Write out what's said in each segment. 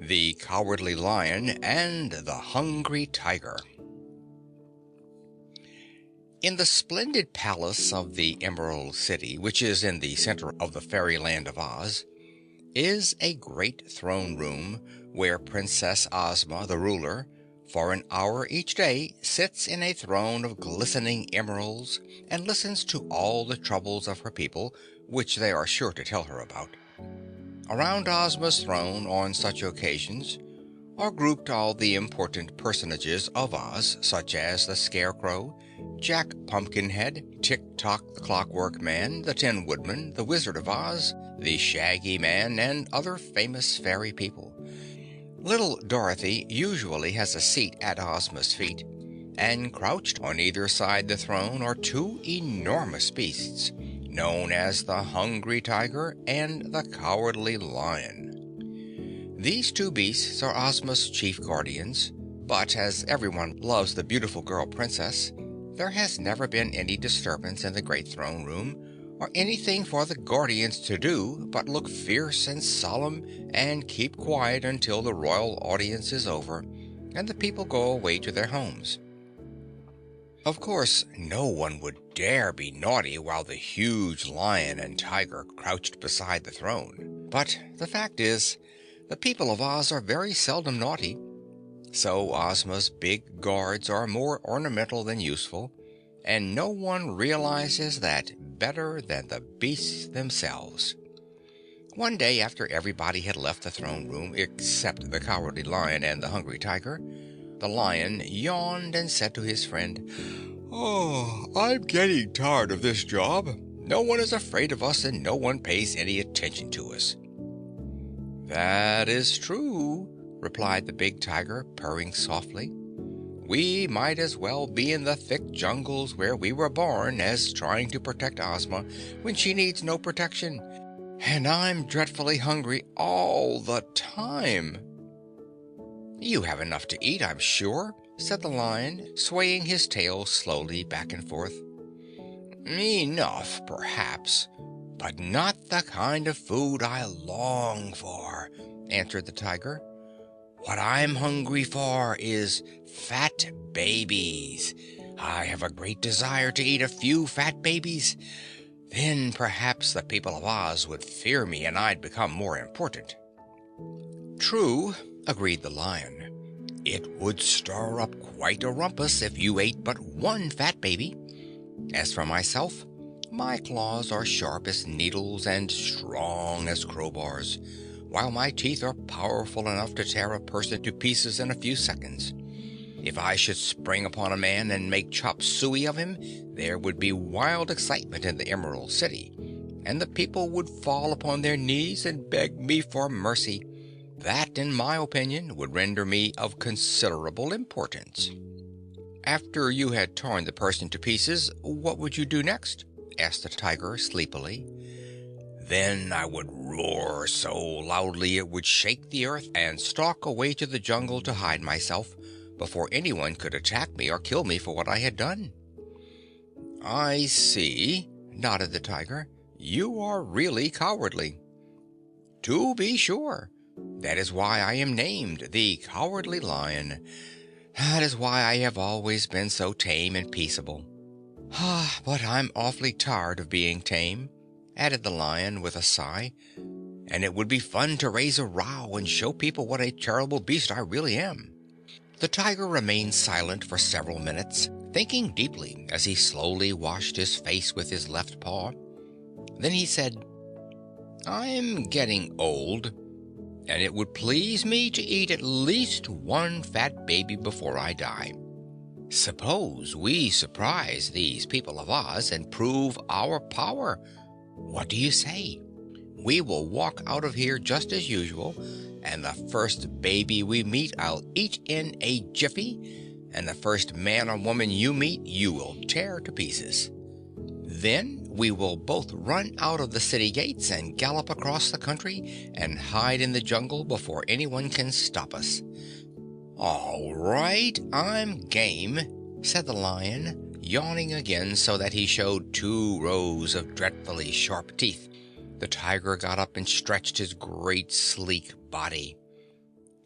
The Cowardly Lion and the Hungry Tiger. In the splendid palace of the Emerald City, which is in the center of the fairyland of Oz, is a great throne room where Princess Ozma, the ruler, for an hour each day sits in a throne of glistening emeralds and listens to all the troubles of her people, which they are sure to tell her about. Around Ozma's throne on such occasions are grouped all the important personages of Oz, such as the Scarecrow, Jack Pumpkinhead, Tik-Tok the Clockwork Man, the Tin Woodman, the Wizard of Oz, the Shaggy Man, and other famous fairy people. Little Dorothy usually has a seat at Ozma's feet, and crouched on either side the throne are two enormous beasts, known as the Hungry Tiger and the Cowardly Lion. These two beasts are Ozma's chief guardians, but as everyone loves the beautiful girl princess, there has never been any disturbance in the great throne room, or anything for the guardians to do but look fierce and solemn and keep quiet until the royal audience is over and the people go away to their homes. Of course, no one would dare be naughty while the huge lion and tiger crouched beside the throne. But the fact is, the people of Oz are very seldom naughty, so Ozma's big guards are more ornamental than useful, and no one realizes that better than the beasts themselves. One day after everybody had left the throne room except the Cowardly Lion and the Hungry Tiger, the lion yawned and said to his friend, "Oh, I'm getting tired of this job. No one is afraid of us and no one pays any attention to us." "That is true," replied the big tiger, purring softly. "We might as well be in the thick jungles where we were born as trying to protect Ozma when she needs no protection. And I'm dreadfully hungry all the time." "You have enough to eat, I'm sure," said the lion, swaying his tail slowly back and forth. "Enough, perhaps, but not the kind of food I long for," answered the tiger. "What I'm hungry for is fat babies. I have a great desire to eat a few fat babies. Then perhaps the people of Oz would fear me and I'd become more important." "True," agreed the lion. "It would stir up quite a rumpus if you ate but one fat baby. As for myself, my claws are sharp as needles and strong as crowbars, while my teeth are powerful enough to tear a person to pieces in a few seconds. If I should spring upon a man and make chop suey of him, there would be wild excitement in the Emerald City, and the people would fall upon their knees and beg me for mercy. That, in my opinion, would render me of considerable importance." "After you had torn the person to pieces, what would you do next?" asked the tiger sleepily. "Then I would roar so loudly it would shake the earth and stalk away to the jungle to hide myself before anyone could attack me or kill me for what I had done." "I see," nodded the tiger. "You are really cowardly." "To be sure. That is why I am named the Cowardly Lion. That is why I have always been so tame and peaceable. But I'm awfully tired of being tame," added the lion with a sigh, "and it would be fun to raise a row and show people what a terrible beast I really am." The tiger remained silent for several minutes, thinking deeply as he slowly washed his face with his left paw. Then he said, "I'm getting old, and it would please me to eat at least one fat baby before I die. Suppose we surprise these people of Oz and prove our power. What do you say? We will walk out of here just as usual, and the first baby we meet I'll eat in a jiffy, and the first man or woman you meet you will tear to pieces. Then we will both run out of the city gates and gallop across the country and hide in the jungle before anyone can stop us." "All right, I'm game," said the lion, yawning again so that he showed 2 rows of dreadfully sharp teeth. The tiger got up and stretched his great sleek body.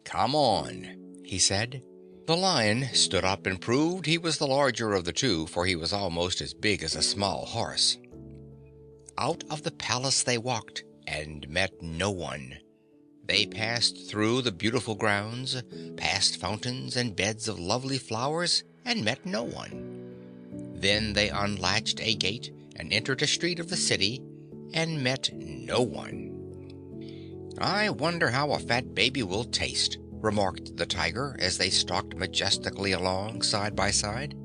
"Come on," he said. The lion stood up and proved he was the larger of the two, for he was almost as big as a small horse. Out of the palace they walked and met no one. They passed through the beautiful grounds, past fountains and beds of lovely flowers, and met no one. Then they unlatched a gate and entered a street of the city and met no one. "I wonder how a fat baby will taste," remarked the tiger as they stalked majestically along side by side.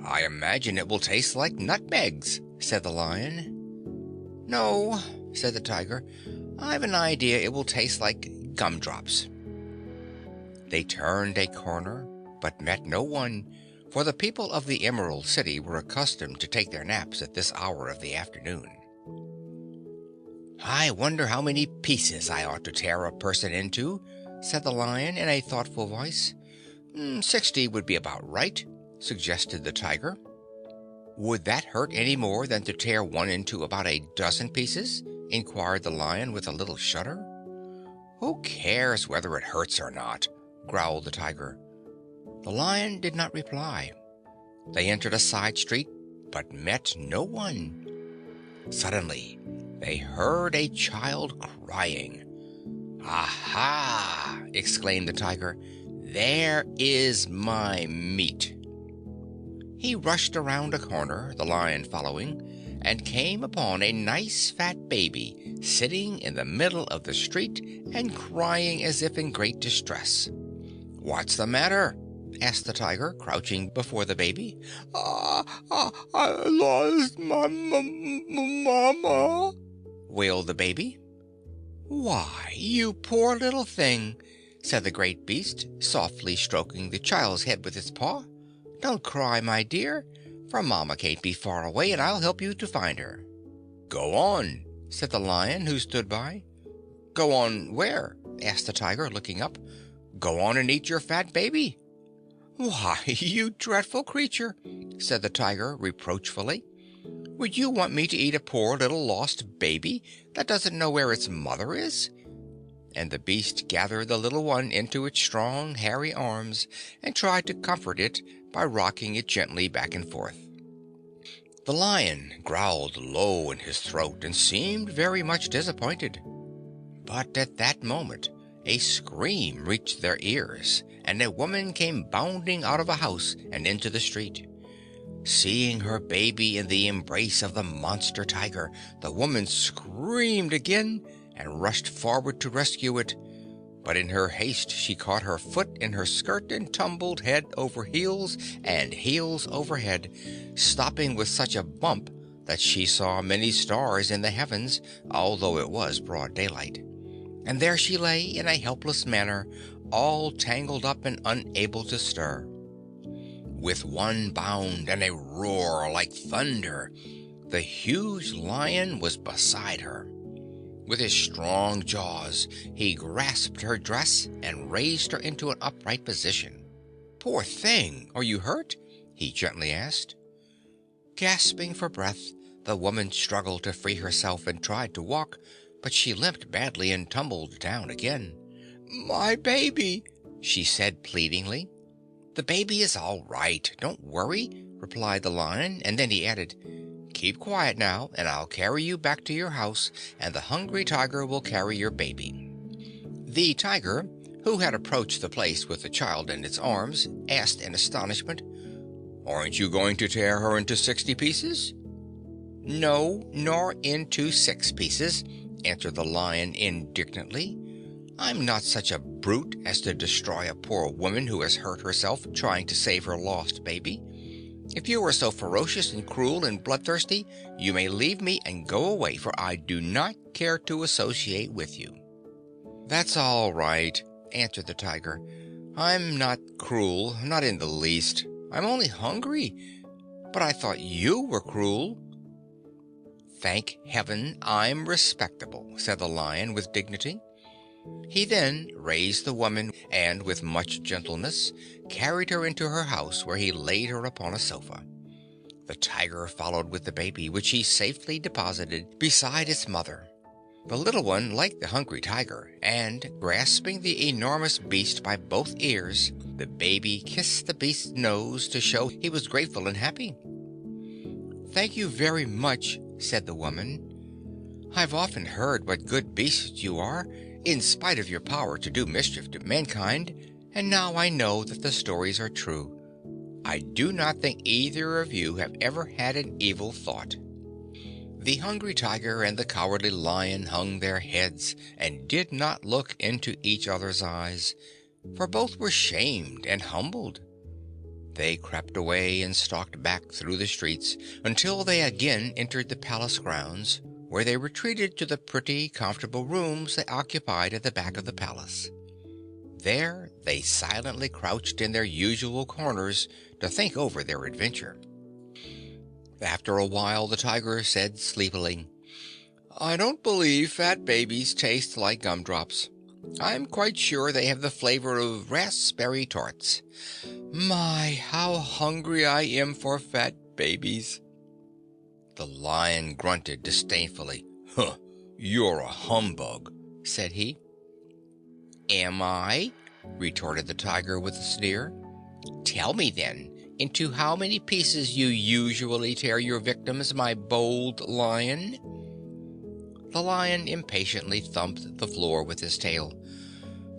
"I imagine it will taste like nutmegs," said the lion. "No," said the tiger, "I've an idea it will taste like gumdrops." They turned a corner, but met no one, for the people of the Emerald City were accustomed to take their naps at this hour of the afternoon. "I wonder how many pieces I ought to tear a person into," said the lion in a thoughtful voice. 60 would be about right," suggested the tiger. "Would that hurt any more than to tear one into about a dozen pieces?" inquired the lion with a little shudder. "Who cares whether it hurts or not?" growled the tiger. The lion did not reply. They entered a side street, but met no one. Suddenly, they heard a child crying. "Aha!" exclaimed the tiger. "There is my meat." He rushed around a corner, the lion following, and came upon a nice fat baby sitting in the middle of the street and crying as if in great distress. "What's the matter?" asked the tiger, crouching before the baby. I lost my mama," wailed the baby. "Why, you poor little thing," said the great beast, softly stroking the child's head with its paw. "Don't cry, my dear, for Mama can't be far away, and I'll help you to find her." "Go on," said the lion, who stood by. "Go on where?" asked the tiger, looking up. "Go on and eat your fat baby." "Why, you dreadful creature," said the tiger reproachfully. "Would you want me to eat a poor little lost baby that doesn't know where its mother is?" And the beast gathered the little one into its strong, hairy arms and tried to comfort it by rocking it gently back and forth. The lion growled low in his throat and seemed very much disappointed. But at that moment a scream reached their ears, and a woman came bounding out of a house and into the street. Seeing her baby in the embrace of the monster tiger, the woman screamed again and rushed forward to rescue it. But in her haste she caught her foot in her skirt and tumbled head over heels and heels over head, stopping with such a bump that she saw many stars in the heavens, although it was broad daylight. And there she lay in a helpless manner, all tangled up and unable to stir. With one bound and a roar like thunder, the huge lion was beside her. With his strong jaws, he grasped her dress and raised her into an upright position. "Poor thing, are you hurt?" he gently asked. Gasping for breath, the woman struggled to free herself and tried to walk, but she limped badly and tumbled down again. "My baby," she said pleadingly. "The baby is all right, don't worry," replied the lion, and then he added, "Keep quiet now, and I'll carry you back to your house, and the hungry tiger will carry your baby." The tiger, who had approached the place with the child in its arms, asked in astonishment, "Aren't you going to tear her into 60 pieces?" "No, nor into 6 pieces," answered the lion indignantly. "I'm not such a brute as to destroy a poor woman who has hurt herself trying to save her lost baby. If you are so ferocious and cruel and bloodthirsty, you may leave me and go away, for I do not care to associate with you." "That's all right," answered the tiger. "I'm not cruel, not in the least. I'm only hungry. But I thought you were cruel." "Thank heaven I'm respectable," said the lion with dignity. He then raised the woman and, with much gentleness, carried her into her house, where he laid her upon a sofa. The tiger followed with the baby, which he safely deposited beside its mother. The little one liked the Hungry Tiger, and grasping the enormous beast by both ears, the baby kissed the beast's nose to show he was grateful and happy. "Thank you very much," said the woman. "I've often heard what good beasts you are, in spite of your power to do mischief to mankind, and now I know that the stories are true. I do not think either of you have ever had an evil thought." The Hungry Tiger and the Cowardly Lion hung their heads and did not look into each other's eyes, for both were shamed and humbled. They crept away and stalked back through the streets until they again entered the palace grounds, where they retreated to the pretty, comfortable rooms they occupied at the back of the palace. There they silently crouched in their usual corners to think over their adventure. After a while the Tiger said sleepily, "I don't believe fat babies taste like gumdrops. I'm quite sure they have the flavor of raspberry tarts. My, how hungry I am for fat babies." The Lion grunted disdainfully. "Huh, you're a humbug," said he. "Am I?" retorted the Tiger with a sneer. "Tell me then, into how many pieces you usually tear your victims, my bold Lion?" The Lion impatiently thumped the floor with his tail.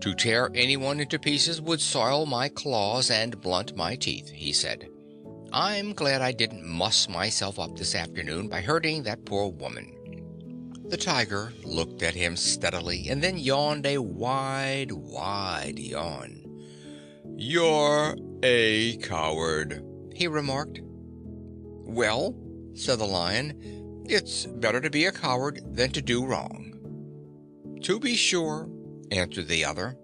"To tear anyone into pieces would soil my claws and blunt my teeth," he said. "I'm glad I didn't muss myself up this afternoon by hurting that poor woman." The Tiger looked at him steadily and then yawned a wide, wide yawn. "You're a coward," he remarked. "Well," said the Lion, "it's better to be a coward than to do wrong." "To be sure," answered the other,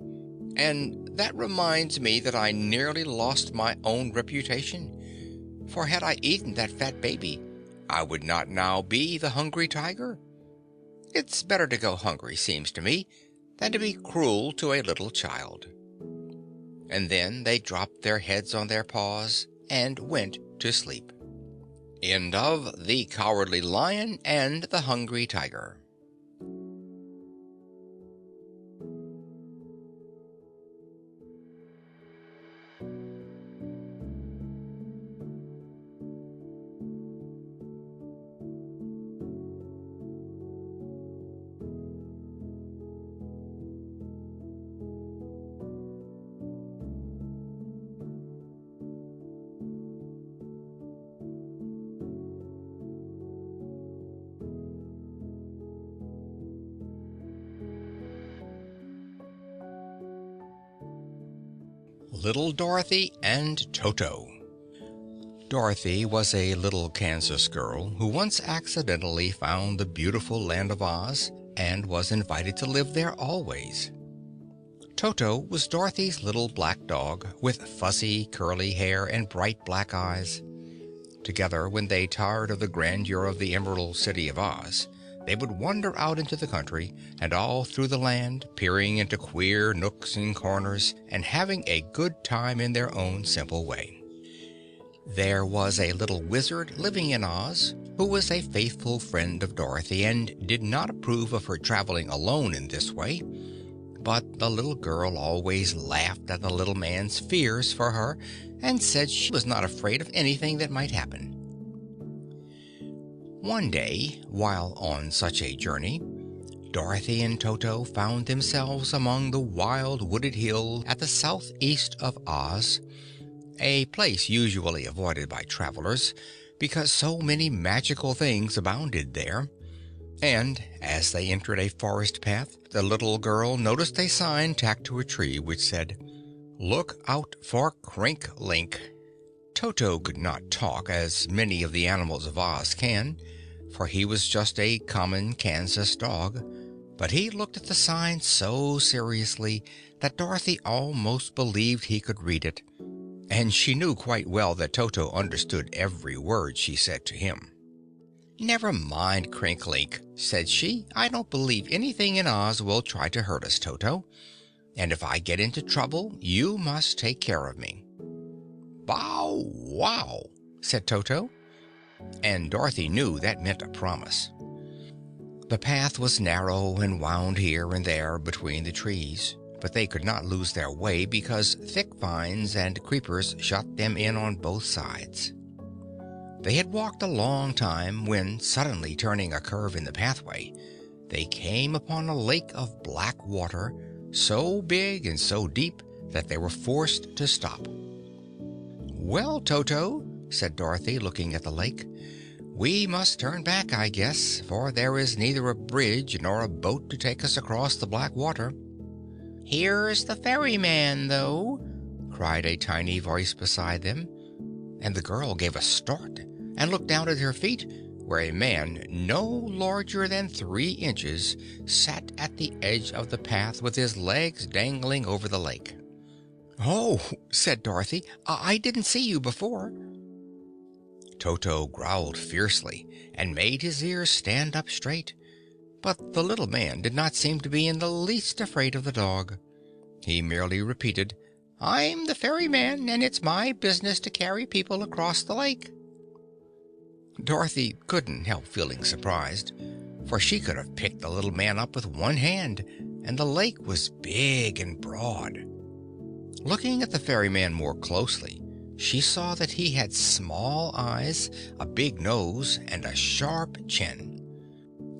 "and that reminds me that I nearly lost my own reputation, for had I eaten that fat baby, I would not now be the Hungry Tiger. It's better to go hungry, seems to me, than to be cruel to a little child." And then they dropped their heads on their paws and went to sleep. End of The Cowardly Lion and the Hungry Tiger. Little Dorothy and Toto. Dorothy was a little Kansas girl who once accidentally found the beautiful land of Oz and was invited to live there always. Toto was Dorothy's little black dog with fuzzy, curly hair and bright black eyes. Together, when they tired of the grandeur of the Emerald City of Oz, they would wander out into the country and all through the land, peering into queer nooks and corners and having a good time in their own simple way. There was a little wizard living in Oz who was a faithful friend of Dorothy and did not approve of her traveling alone in this way, but the little girl always laughed at the little man's fears for her and said she was not afraid of anything that might happen. One day, while on such a journey, Dorothy and Toto found themselves among the wild wooded hills at the southeast of Oz, a place usually avoided by travelers because so many magical things abounded there. And as they entered a forest path, the little girl noticed a sign tacked to a tree which said, "Look out for Crinklink." Toto could not talk, as many of the animals of Oz can, for he was just a common Kansas dog, but he looked at the sign so seriously that Dorothy almost believed he could read it, and she knew quite well that Toto understood every word she said to him. "Never mind, Crinklink," said she. "I don't believe anything in Oz will try to hurt us, Toto, and if I get into trouble you must take care of me." "Bow wow," said Toto, and Dorothy knew that meant a promise. The path was narrow and wound here and there between the trees, but they could not lose their way because thick vines and creepers shut them in on both sides. They had walked a long time when, suddenly turning a curve in the pathway, they came upon a lake of black water, so big and so deep that they were forced to stop. "Well, Toto," said Dorothy, looking at the lake, "we must turn back, I guess, for there is neither a bridge nor a boat to take us across the black water." "Here's the ferryman, though," cried a tiny voice beside them, and the girl gave a start and looked down at her feet, where a man no larger than 3 inches sat at the edge of the path with his legs dangling over the lake. "Oh," said Dorothy, "I didn't see you before." Toto growled fiercely and made his ears stand up straight, but the little man did not seem to be in the least afraid of the dog. He merely repeated, "I'm the ferryman, and it's my business to carry people across the lake." Dorothy couldn't help feeling surprised, for she could have picked the little man up with one hand, and the lake was big and broad. Looking at the ferryman more closely, she saw that he had small eyes, a big nose, and a sharp chin.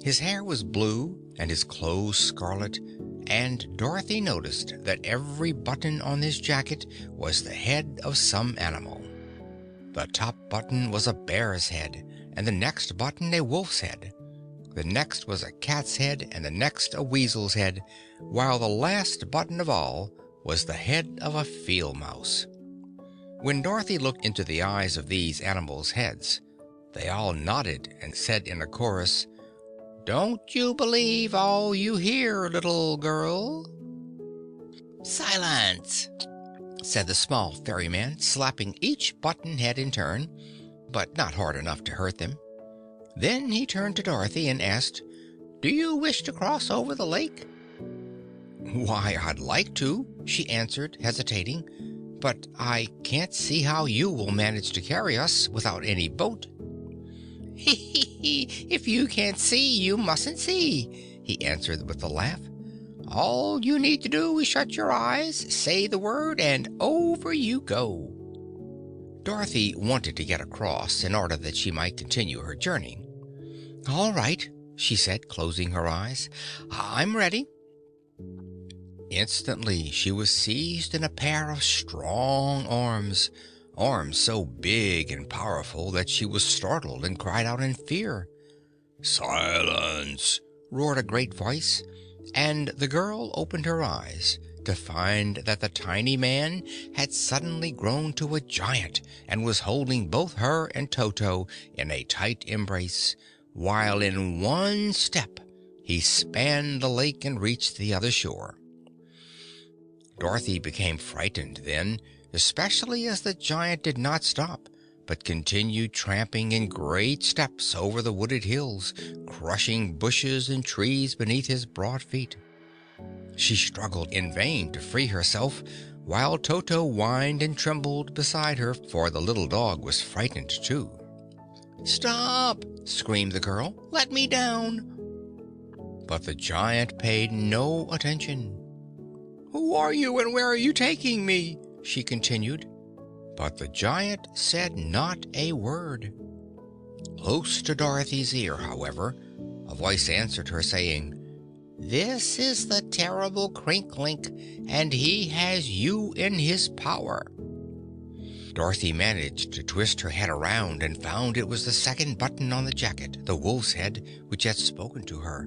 His hair was blue and his clothes scarlet, and Dorothy noticed that every button on his jacket was the head of some animal. The top button was a bear's head, and the next button a wolf's head. The next was a cat's head, and the next a weasel's head, while the last button of all was the head of a field mouse. When Dorothy looked into the eyes of these animals' heads, they all nodded and said in a chorus, "Don't you believe all you hear, little girl?" "Silence!" said the small ferryman, slapping each button head in turn, but not hard enough to hurt them. Then he turned to Dorothy and asked, "Do you wish to cross over the lake?" "Why, I'd like to," she answered, hesitating, "but I can't see how you will manage to carry us without any boat." "Hee hee hee! If you can't see, you mustn't see," he answered with a laugh. "All you need to do is shut your eyes, say the word, and over you go." Dorothy wanted to get across in order that she might continue her journey. "All right," she said, closing her eyes. "I'm ready." Instantly she was seized in a pair of strong arms, arms so big and powerful that she was startled and cried out in fear. "Silence!" roared a great voice, and the girl opened her eyes to find that the tiny man had suddenly grown to a giant and was holding both her and Toto in a tight embrace, while in one step he spanned the lake and reached the other shore. Dorothy became frightened then, especially as the giant did not stop, but continued tramping in great steps over the wooded hills, crushing bushes and trees beneath his broad feet. She struggled in vain to free herself, while Toto whined and trembled beside her, for the little dog was frightened too. "Stop!" screamed the girl. "Let me down!" But the giant paid no attention. "Who are you and where are you taking me?" she continued. But the giant said not a word. Close to Dorothy's ear, however, a voice answered her, saying, "This is the terrible Crinklink, and he has you in his power." Dorothy managed to twist her head around and found it was the second button on the jacket, the wolf's head, which had spoken to her.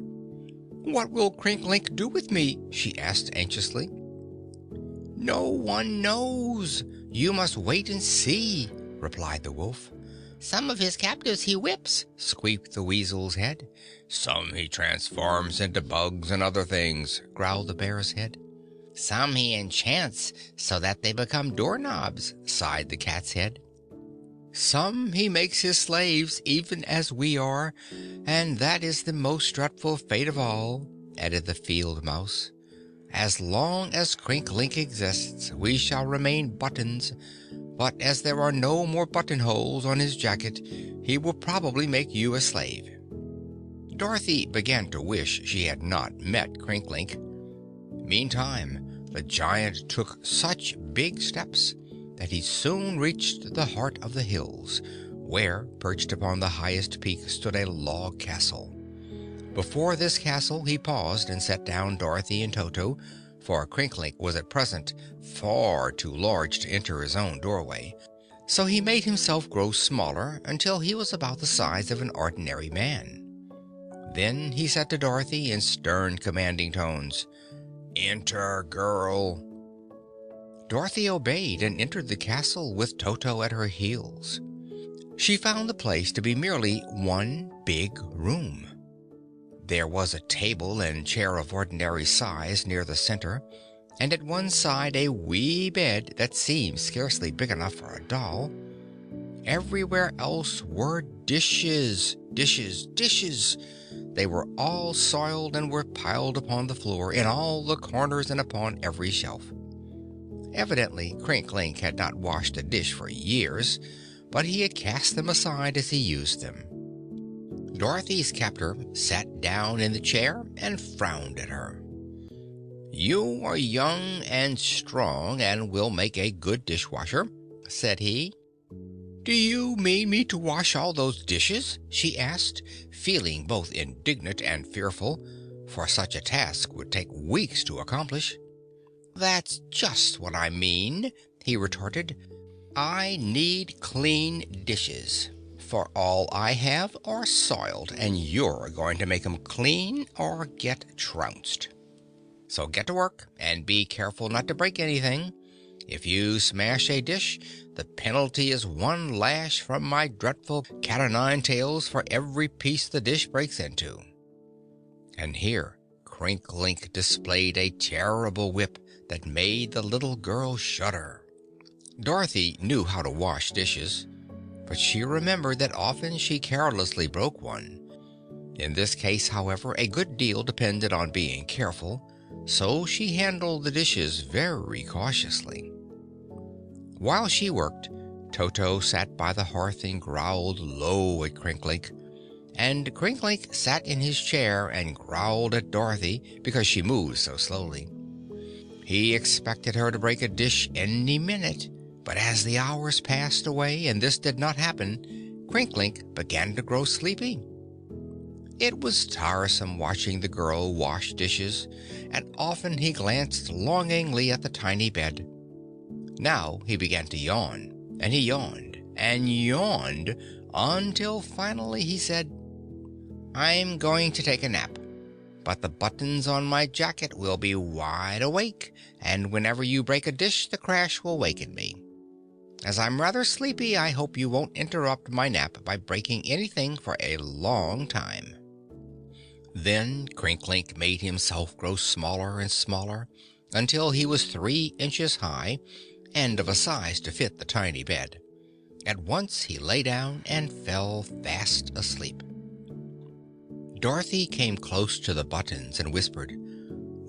"What will Crinklink do with me?" she asked anxiously. "No one knows. You must wait and see," replied the wolf. "Some of his captives he whips," squeaked the weasel's head. "Some he transforms into bugs and other things," growled the bear's head. "Some he enchants so that they become doorknobs," sighed the cat's head. "Some he makes his slaves, even as we are, and that is the most dreadful fate of all," added the field mouse. "As long as Crinklink exists, we shall remain buttons, but as there are no more buttonholes on his jacket, he will probably make you a slave." Dorothy began to wish she had not met Crinklink. Meantime, the giant took such big steps that he soon reached the heart of the hills, where, perched upon the highest peak, stood a log castle. Before this castle he paused and set down Dorothy and Toto, for Crinklink was at present far too large to enter his own doorway, so he made himself grow smaller until he was about the size of an ordinary man. Then he said to Dorothy in stern, commanding tones, "Enter, girl." Dorothy obeyed and entered the castle with Toto at her heels. She found the place to be merely one big room. There was a table and chair of ordinary size near the center, and at one side a wee bed that seemed scarcely big enough for a doll. Everywhere else were dishes, dishes, dishes. They were all soiled and were piled upon the floor, in all the corners and upon every shelf. Evidently, Crinklink had not washed a dish for years, but he had cast them aside as he used them. Dorothy's captor sat down in the chair and frowned at her. "You are young and strong and will make a good dishwasher," said he. "Do you mean me to wash all those dishes?" she asked, feeling both indignant and fearful, for such a task would take weeks to accomplish. "That's just what I mean," he retorted. "I need clean dishes, for all I have are soiled, and you're going to make 'em clean or get trounced. So get to work, and be careful not to break anything. If you smash a dish, the penalty is one lash from my dreadful cat-o'-nine-tails for every piece the dish breaks into." And here Crinklink displayed a terrible whip that made the little girl shudder. Dorothy knew how to wash dishes, but she remembered that often she carelessly broke one. In this case, however, a good deal depended on being careful, so she handled the dishes very cautiously. While she worked, Toto sat by the hearth and growled low at Crinklink, and Crinklink sat in his chair and growled at Dorothy because she moved so slowly. He expected her to break a dish any minute, but as the hours passed away and this did not happen, Crinklink began to grow sleepy. It was tiresome watching the girl wash dishes, and often he glanced longingly at the tiny bed. Now he began to yawn, and he yawned and yawned until finally he said, "I'm going to take a nap, but the buttons on my jacket will be wide awake, and whenever you break a dish the crash will waken me. As I'm rather sleepy, I hope you won't interrupt my nap by breaking anything for a long time." Then Crinklink made himself grow smaller and smaller until he was 3 inches high and of a size to fit the tiny bed. At once he lay down and fell fast asleep. Dorothy came close to the buttons and whispered,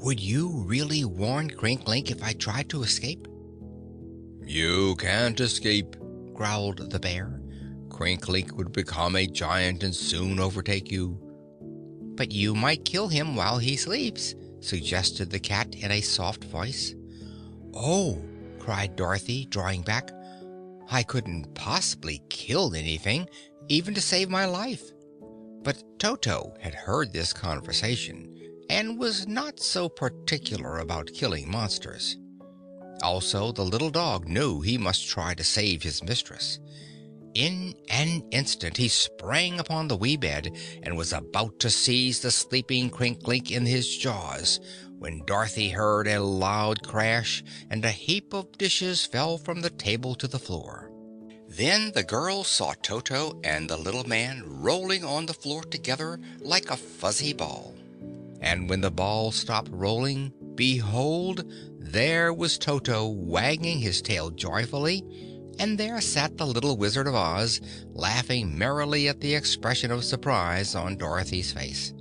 "Would you really warn Crinklink if I tried to escape?" "You can't escape," growled the bear. "Crinklink would become a giant and soon overtake you." "But you might kill him while he sleeps," suggested the cat in a soft voice. "Oh!" cried Dorothy, drawing back. "I couldn't possibly kill anything, even to save my life." But Toto had heard this conversation and was not so particular about killing monsters. Also, the little dog knew he must try to save his mistress. In an instant he sprang upon the wee bed and was about to seize the sleeping Crinklink in his jaws when Dorothy heard a loud crash and a heap of dishes fell from the table to the floor. Then the girl saw Toto and the little man rolling on the floor together like a fuzzy ball. And when the ball stopped rolling, behold, there was Toto wagging his tail joyfully, and there sat the little Wizard of Oz, laughing merrily at the expression of surprise on Dorothy's face.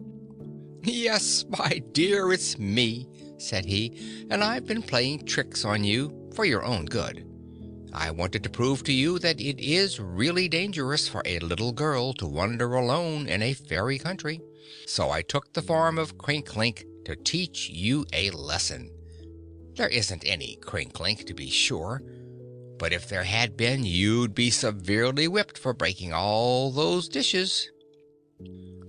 "Yes, my dear, it's me," said he, "and I've been playing tricks on you for your own good. I wanted to prove to you that it is really dangerous for a little girl to wander alone in a fairy country. So I took the form of Crinklink to teach you a lesson. There isn't any Crinklink, to be sure, but if there had been, you'd be severely whipped for breaking all those dishes."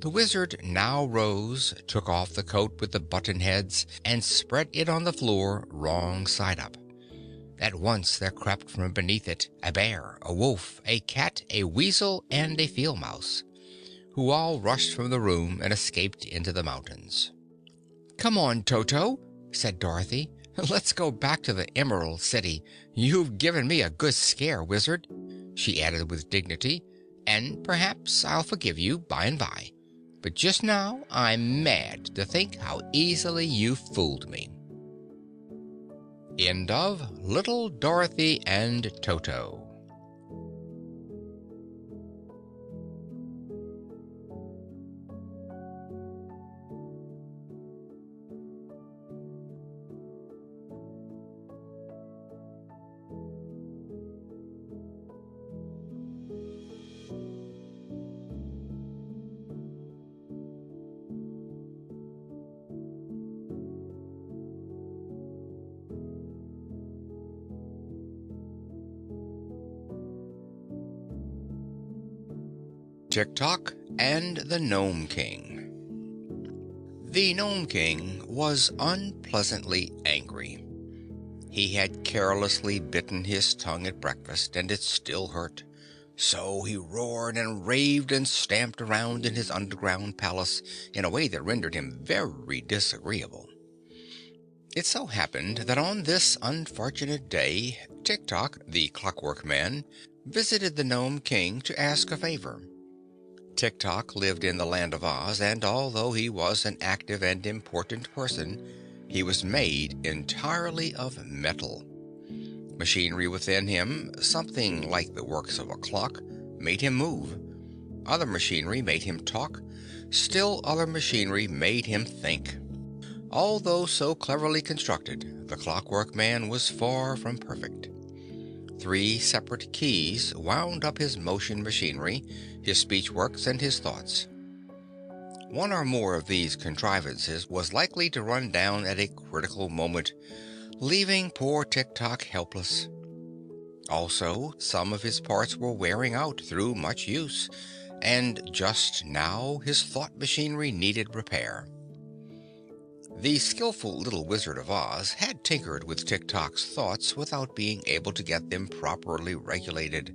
The wizard now rose, took off the coat with the button heads, and spread it on the floor wrong side up. At once there crept from beneath it a bear, a wolf, a cat, a weasel, and a field mouse, who all rushed from the room and escaped into the mountains. "Come on, Toto," said Dorothy. "Let's go back to the Emerald City. You've given me a good scare, wizard," she added with dignity, "and perhaps I'll forgive you by and by. But just now I'm mad to think how easily you fooled me." End of Little Dorothy and Toto. Tick-Tock and the Nome King. The Nome King was unpleasantly angry. He had carelessly bitten his tongue at breakfast, and it still hurt. So he roared and raved and stamped around in his underground palace in a way that rendered him very disagreeable. It so happened that on this unfortunate day, Tick-Tock, the Clockwork Man, visited the Nome King to ask a favor. Tick-Tock lived in the Land of Oz, and although he was an active and important person, he was made entirely of metal. Machinery within him, something like the works of a clock, made him move. Other machinery made him talk. Still other machinery made him think. Although so cleverly constructed, the Clockwork Man was far from perfect. 3 separate keys wound up his motion machinery, his speech works, and his thoughts. One or more of these contrivances was likely to run down at a critical moment, leaving poor Tick-Tock helpless. Also, some of his parts were wearing out through much use, and just now his thought machinery needed repair. The skillful little Wizard of Oz had tinkered with Tick-Tock's thoughts without being able to get them properly regulated,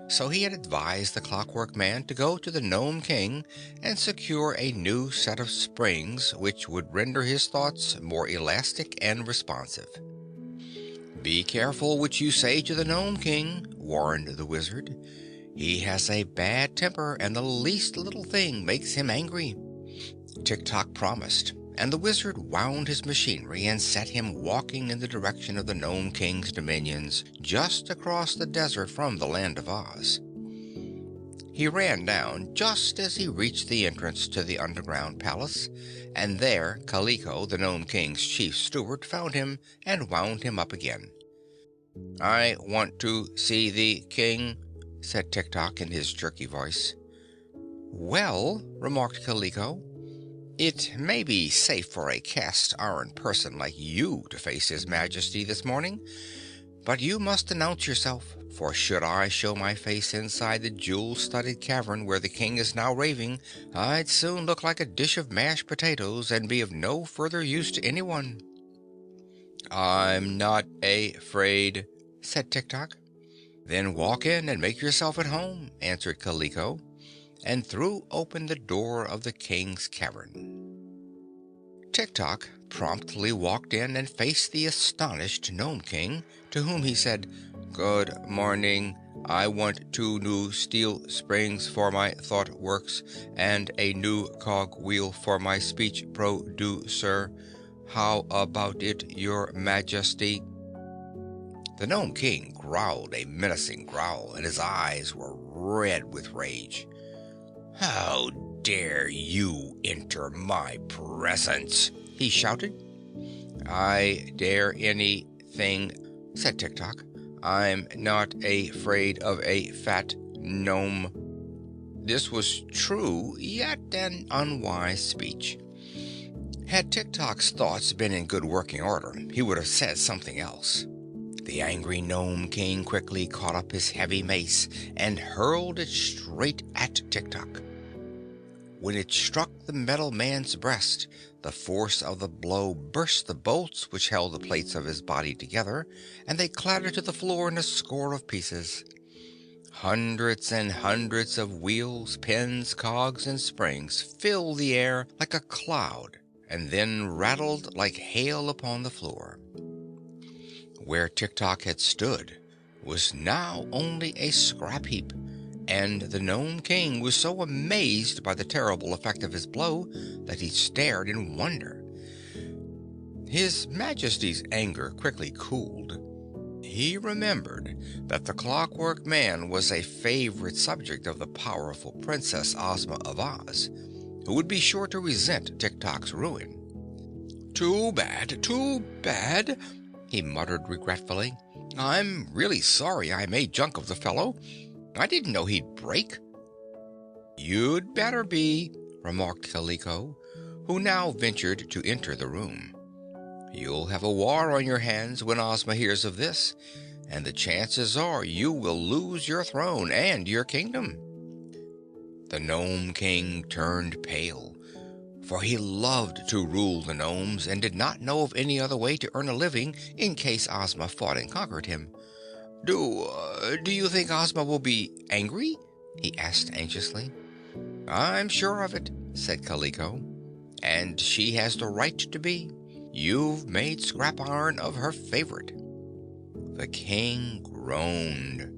so he had advised the Clockwork Man to go to the Nome King and secure a new set of springs which would render his thoughts more elastic and responsive. "Be careful what you say to the Nome King," warned the Wizard. "He has a bad temper and the least little thing makes him angry." Tick-Tock promised, and the Wizard wound his machinery and set him walking in the direction of the Nome King's dominions, just across the desert from the Land of Oz. He ran down just as he reached the entrance to the underground palace, and there Kaliko, the Nome King's chief steward, found him and wound him up again. "I want to see the king," said Tick-Tock in his jerky voice. "Well," remarked Kaliko, "it may be safe for a cast iron person like you to face His Majesty this morning, but you must announce yourself, for should I show my face inside the jewel-studded cavern where the king is now raving, I'd soon look like a dish of mashed potatoes and be of no further use to anyone." "I'm not afraid," said Tick-Tock. "Then walk in and make yourself at home," answered Kaliko, and threw open the door of the king's cavern. Tick-Tock promptly walked in and faced the astonished Nome King, to whom he said, "Good morning. I want 2 new steel springs for my thought works and a new cog wheel for my speech producer. How about it, Your Majesty?" The Nome King growled a menacing growl, and his eyes were red with rage. "How dare you enter my presence?" he shouted. "I dare anything," said Tick-Tock. I'm not afraid of a fat gnome. This was true, yet an unwise speech. Had Tik-Tok's thoughts been in good working order, he would have said something else. The angry Gnome King quickly caught up his heavy mace and hurled it straight at Tik-Tok. When it struck the metal man's breast, the force of the blow burst the bolts which held the plates of his body together, and they clattered to the floor in a score of pieces. Hundreds and hundreds of wheels, pins, cogs, and springs filled the air like a cloud and then rattled like hail upon the floor. Where Tik-Tok had stood was now only a scrap heap, and the Gnome King was so amazed by the terrible effect of his blow that he stared in wonder. His Majesty's anger quickly cooled. He remembered that the Clockwork Man was a favorite subject of the powerful Princess Ozma of Oz, who would be sure to resent Tik-Tok's ruin. Too bad, he muttered regretfully. I'm really sorry I made junk of the fellow. I didn't know he'd break. You'd better be, remarked Kaliko, who now ventured to enter the room. You'll have a war on your hands when Ozma hears of this, and the chances are you will lose your throne and your kingdom. The Gnome King turned pale, for he loved to rule the gnomes and did not know of any other way to earn a living in case Ozma fought and conquered him. Do you think Ozma will be angry? He asked anxiously. I'm sure of it, said Kaliko, and she has the right to be. You've made scrap iron of her favorite. The king groaned.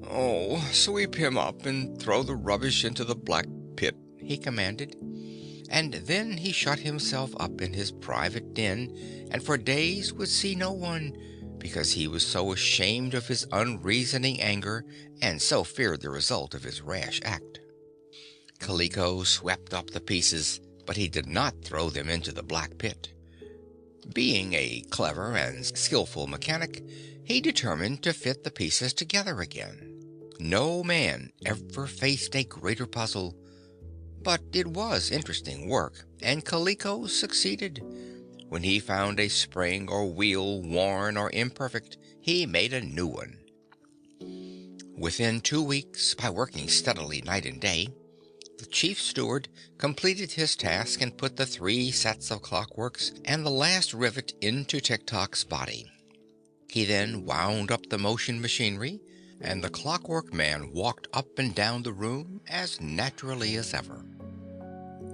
Oh, sweep him up and throw the rubbish into the black pit, he commanded. And then he shut himself up in his private den and for days would see no one, because he was so ashamed of his unreasoning anger and so feared the result of his rash act. Kaliko swept up the pieces, but he did not throw them into the black pit. Being a clever and skillful mechanic, he determined to fit the pieces together again. No man ever faced a greater puzzle, but it was interesting work, and Kaliko succeeded. When he found a spring or wheel worn or imperfect, he made a new one. Within 2 weeks, by working steadily night and day, the chief steward completed his task and put the 3 sets of clockworks and the last rivet into Tik-Tok's body. He then wound up the motion machinery, and the Clockwork Man walked up and down the room as naturally as ever.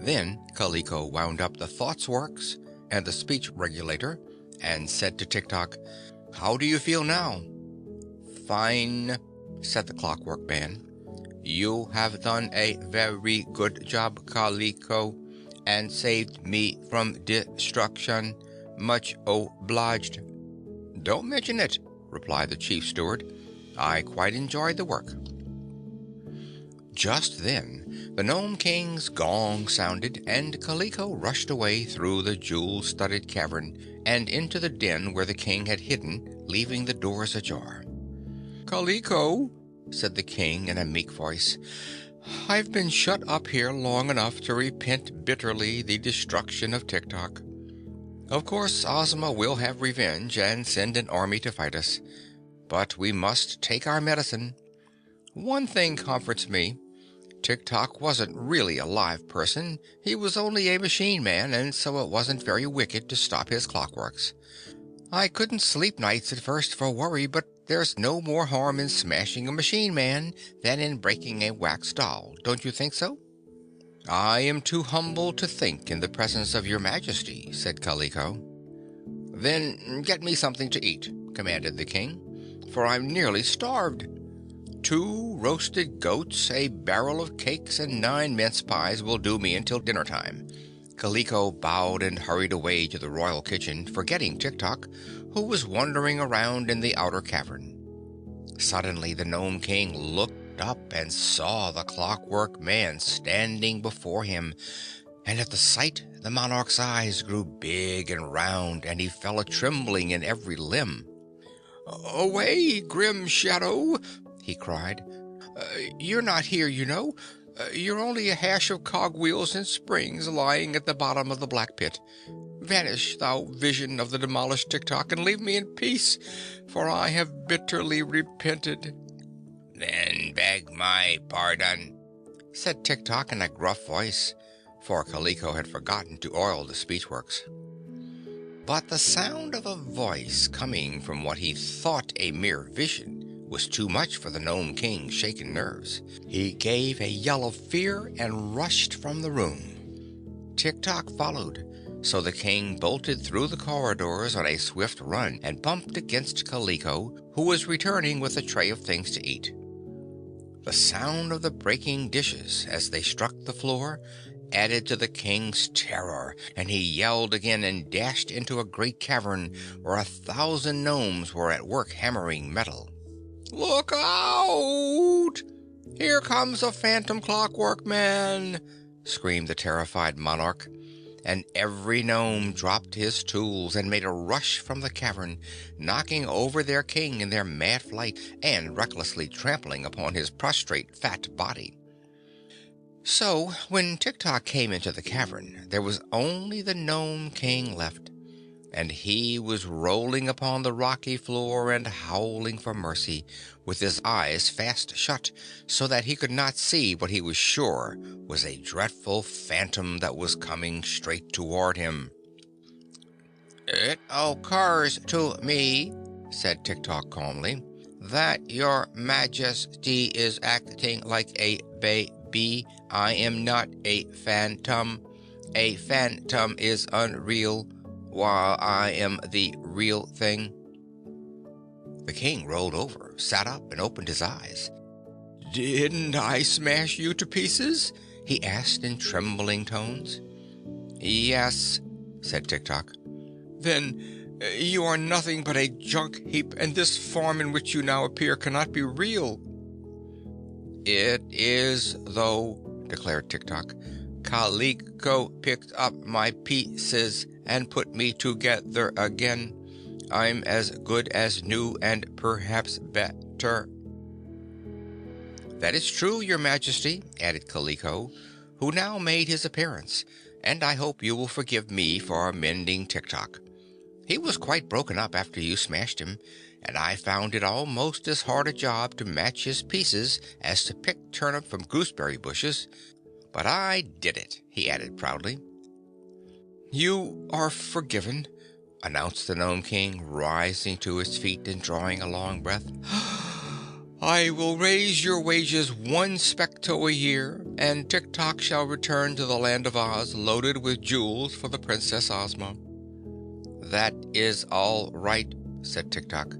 Then Kaliko wound up the Thoughts Works and the speech regulator and said to Tik-Tok, "How do you feel now?" "Fine," said the Clockwork Man. "You have done a very good job, Kaliko, and saved me from destruction. Much obliged." "Don't mention it," replied the chief steward. "I quite enjoyed the work." Just then the Gnome King's gong sounded, and Kaliko rushed away through the jewel-studded cavern and into the den where the king had hidden, leaving the doors ajar. "Kaliko," said the king in a meek voice, "I've been shut up here long enough to repent bitterly the destruction of Tik-Tok. Of course Ozma will have revenge and send an army to fight us, but we must take our medicine. One thing comforts me. Tik-Tok wasn't really a live person. He was only a machine man, and so it wasn't very wicked to stop his clockworks. I couldn't sleep nights at first for worry, but there's no more harm in smashing a machine man than in breaking a wax doll. Don't you think so?" "I am too humble to think in the presence of your Majesty," said Kaliko. "Then get me something to eat," commanded the king, "for I'm nearly starved. 2 roasted goats, a barrel of cakes, and 9 mince pies will do me until dinner time." Kaliko bowed and hurried away to the royal kitchen, forgetting Tik-Tok, who was wandering around in the outer cavern. Suddenly the Gnome King looked up and saw the Clockwork Man standing before him, and at the sight the monarch's eyes grew big and round, and he fell a-trembling in every limb. Away, grim shadow! He cried. You're not here, you know. You're only a hash of cogwheels and springs lying at the bottom of the black pit. Vanish, thou vision of the demolished Tik-Tok, and leave me in peace, for I have bitterly repented. Then beg my pardon, said Tik-Tok in a gruff voice, for Kaliko had forgotten to oil the speechworks. But the sound of a voice coming from what he thought a mere vision was too much for the Gnome King's shaken nerves. He gave a yell of fear and rushed from the room. Tik-Tok followed, so the king bolted through the corridors on a swift run and bumped against Kaliko, who was returning with a tray of things to eat. The sound of the breaking dishes as they struck the floor added to the king's terror, and he yelled again and dashed into a great cavern where 1,000 gnomes were at work hammering metal. "Look out! Here comes a phantom clockwork man!" screamed the terrified monarch, and every gnome dropped his tools and made a rush from the cavern, knocking over their king in their mad flight and recklessly trampling upon his prostrate fat body. So, when Tik-Tok came into the cavern, there was only the Gnome King left, and he was rolling upon the rocky floor and howling for mercy, with his eyes fast shut, so that he could not see what he was sure was a dreadful phantom that was coming straight toward him. "It occurs to me," said Tik-Tok calmly, "that your Majesty is acting like a baby. I am not a phantom. A phantom is unreal, while I am the real thing." The king rolled over, sat up, and opened his eyes. "Didn't I smash you to pieces?" he asked in trembling tones. "Yes," said Tik-Tok. "Then you are nothing but a junk heap, and this form in which you now appear cannot be real." "It is, though," declared Tik-Tok. "Kaliko picked up my pieces and put me together again. I'm as good as new and perhaps better." "That is true, your Majesty," added Kaliko, who now made his appearance, "and I hope you will forgive me for mending Tik-Tok. He was quite broken up after you smashed him, and I found it almost as hard a job to match his pieces as to pick turnip from gooseberry bushes. But I did it," he added proudly. "You are forgiven," announced the Gnome King, rising to his feet and drawing a long breath. "I will raise your wages 1 specto a year, and Tik-Tok shall return to the land of Oz loaded with jewels for the Princess Ozma." "That is all right," said Tik-Tok.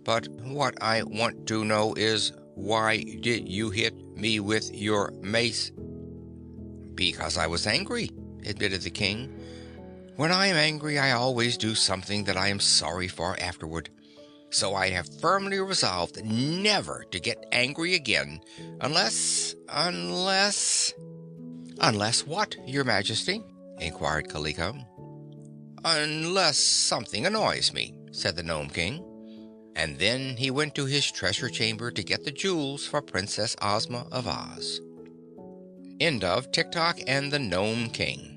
"But what I want to know is, why did you hit me with your mace?" "Because I was angry," admitted the king. "When I am angry, I always do something that I am sorry for afterward. So I have firmly resolved never to get angry again, unless—" "Unless what, your Majesty?" inquired Kaliko. "Unless something annoys me," said the Gnome King. And then he went to his treasure chamber to get the jewels for Princess Ozma of Oz. End of Tik-Tok and the Gnome King.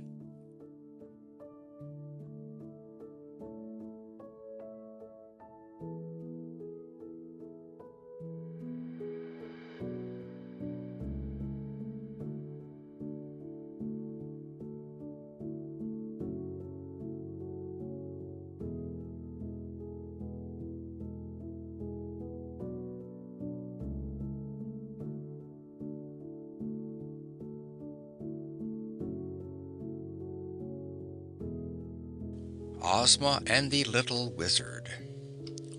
Ozma and the Little Wizard.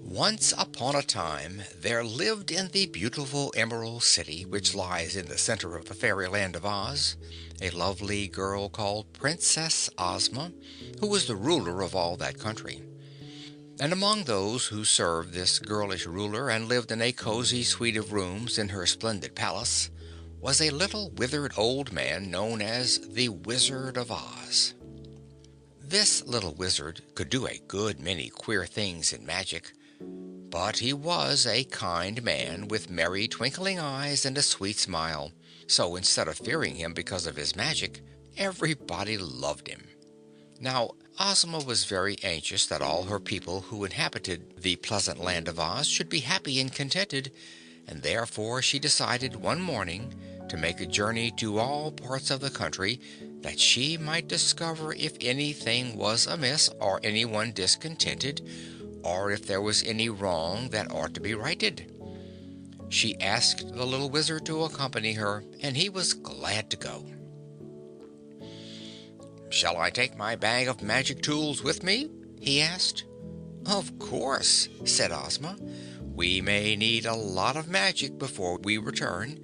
Once upon a time there lived in the beautiful Emerald City, which lies in the center of the fairyland of Oz, a lovely girl called Princess Ozma, who was the ruler of all that country. And among those who served this girlish ruler and lived in a cozy suite of rooms in her splendid palace was a little withered old man known as the Wizard of Oz. This little wizard could do a good many queer things in magic, But he was a kind man with merry twinkling eyes and a sweet smile, so instead of fearing him because of his magic, everybody loved him. Now, Ozma was very anxious that all her people who inhabited the pleasant land of Oz should be happy and contented, and therefore she decided one morning to make a journey to all parts of the country that she might discover if anything was amiss or anyone discontented, or if there was any wrong that ought to be righted. She asked the little wizard to accompany her, and he was glad to go. "Shall I take my bag of magic tools with me?" he asked. "Of course," said Ozma. "We may need a lot of magic before we return,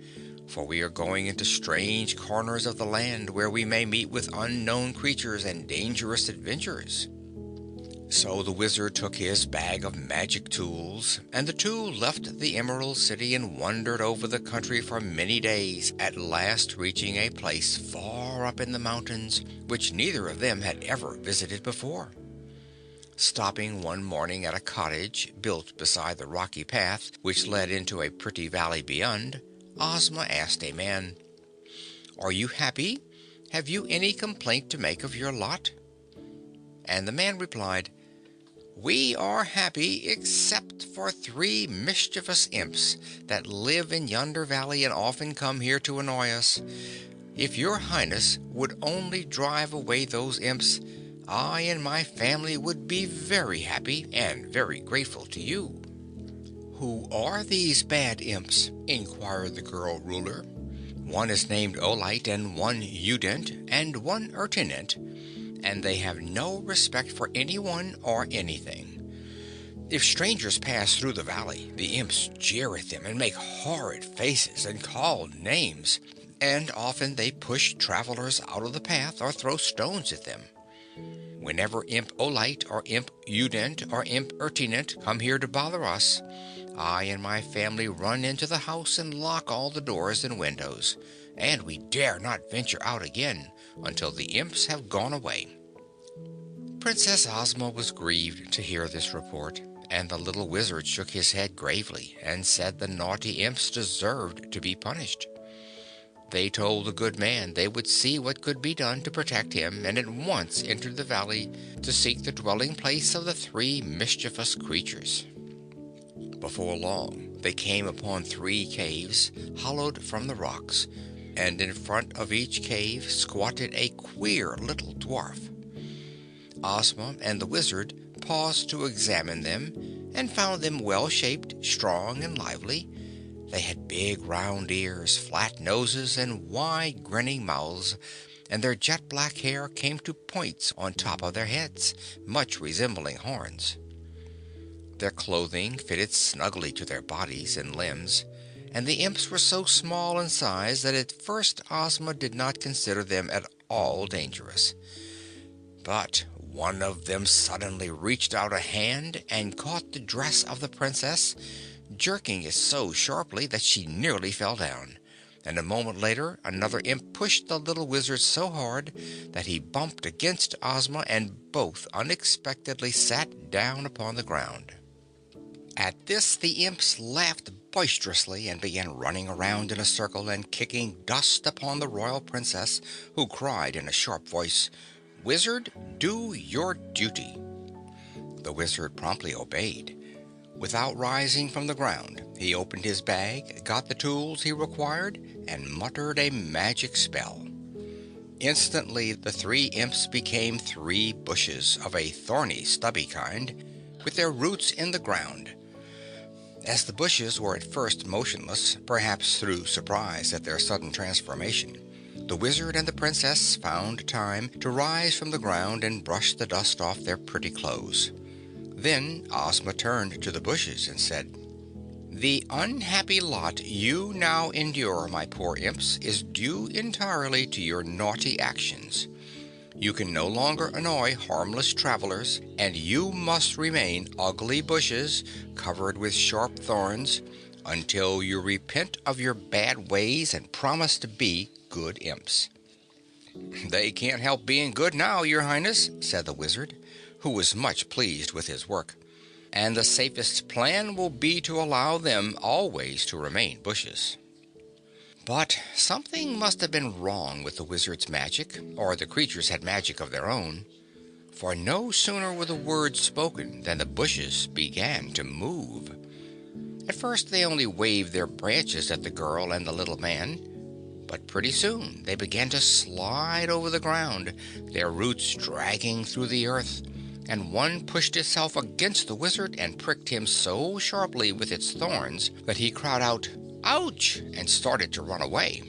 for we are going into strange corners of the land where we may meet with unknown creatures and dangerous adventures." So the wizard took his bag of magic tools, and the two left the Emerald City and wandered over the country for many days, at last reaching a place far up in the mountains which neither of them had ever visited before. Stopping one morning at a cottage built beside the rocky path which led into a pretty valley beyond, Ozma asked a man, "Are you happy? Have you any complaint to make of your lot?" And the man replied, "We are happy except for 3 mischievous imps that live in yonder valley and often come here to annoy us. If your Highness would only drive away those imps, I and my family would be very happy and very grateful to you." "Who are these bad imps?" inquired the girl ruler. "One is named Olite and one Udent and one Ertinent, and they have no respect for anyone or anything. If strangers pass through the valley, the imps jeer at them and make horrid faces and call names, and often they push travelers out of the path or throw stones at them. Whenever Imp Olite or Imp Udent or Imp Ertinent come here to bother us, I and my family run into the house and lock all the doors and windows, and we dare not venture out again until the imps have gone away." Princess Ozma was grieved to hear this report, and the little wizard shook his head gravely and said the naughty imps deserved to be punished. They told the good man they would see what could be done to protect him, and at once entered the valley to seek the dwelling place of the 3 mischievous creatures. Before long they came upon 3 caves hollowed from the rocks, and in front of each cave squatted a queer little dwarf. Ozma and the wizard paused to examine them and found them well-shaped, strong, and lively. They had big round ears, flat noses, and wide grinning mouths, and their jet-black hair came to points on top of their heads, much resembling horns. Their clothing fitted snugly to their bodies and limbs, and the imps were so small in size that at first Ozma did not consider them at all dangerous. But one of them suddenly reached out a hand and caught the dress of the princess, jerking it so sharply that she nearly fell down, and a moment later another imp pushed the little wizard so hard that he bumped against Ozma and both unexpectedly sat down upon the ground. At this the imps laughed boisterously and began running around in a circle and kicking dust upon the royal princess, who cried in a sharp voice, "Wizard, do your duty." The wizard promptly obeyed. Without rising from the ground, he opened his bag, got the tools he required, and muttered a magic spell. Instantly the 3 imps became 3 bushes of a thorny, stubby kind, with their roots in the ground. As the bushes were at first motionless, perhaps through surprise at their sudden transformation, the wizard and the princess found time to rise from the ground and brush the dust off their pretty clothes. Then Ozma turned to the bushes and said, "The unhappy lot you now endure, my poor imps, is due entirely to your naughty actions. You can no longer annoy harmless travelers, and you must remain ugly bushes covered with sharp thorns until you repent of your bad ways and promise to be good imps." "They can't help being good now, your Highness," said the wizard, who was much pleased with his work. and the safest plan will be to allow them always to remain bushes. But something must have been wrong with the wizard's magic, or the creatures had magic of their own, for no sooner were the words spoken than the bushes began to move. At first they only waved their branches at the girl and the little man, but pretty soon they began to slide over the ground, their roots dragging through the earth, and one pushed itself against the wizard and pricked him so sharply with its thorns that he cried out, "Ouch!" and started to run away.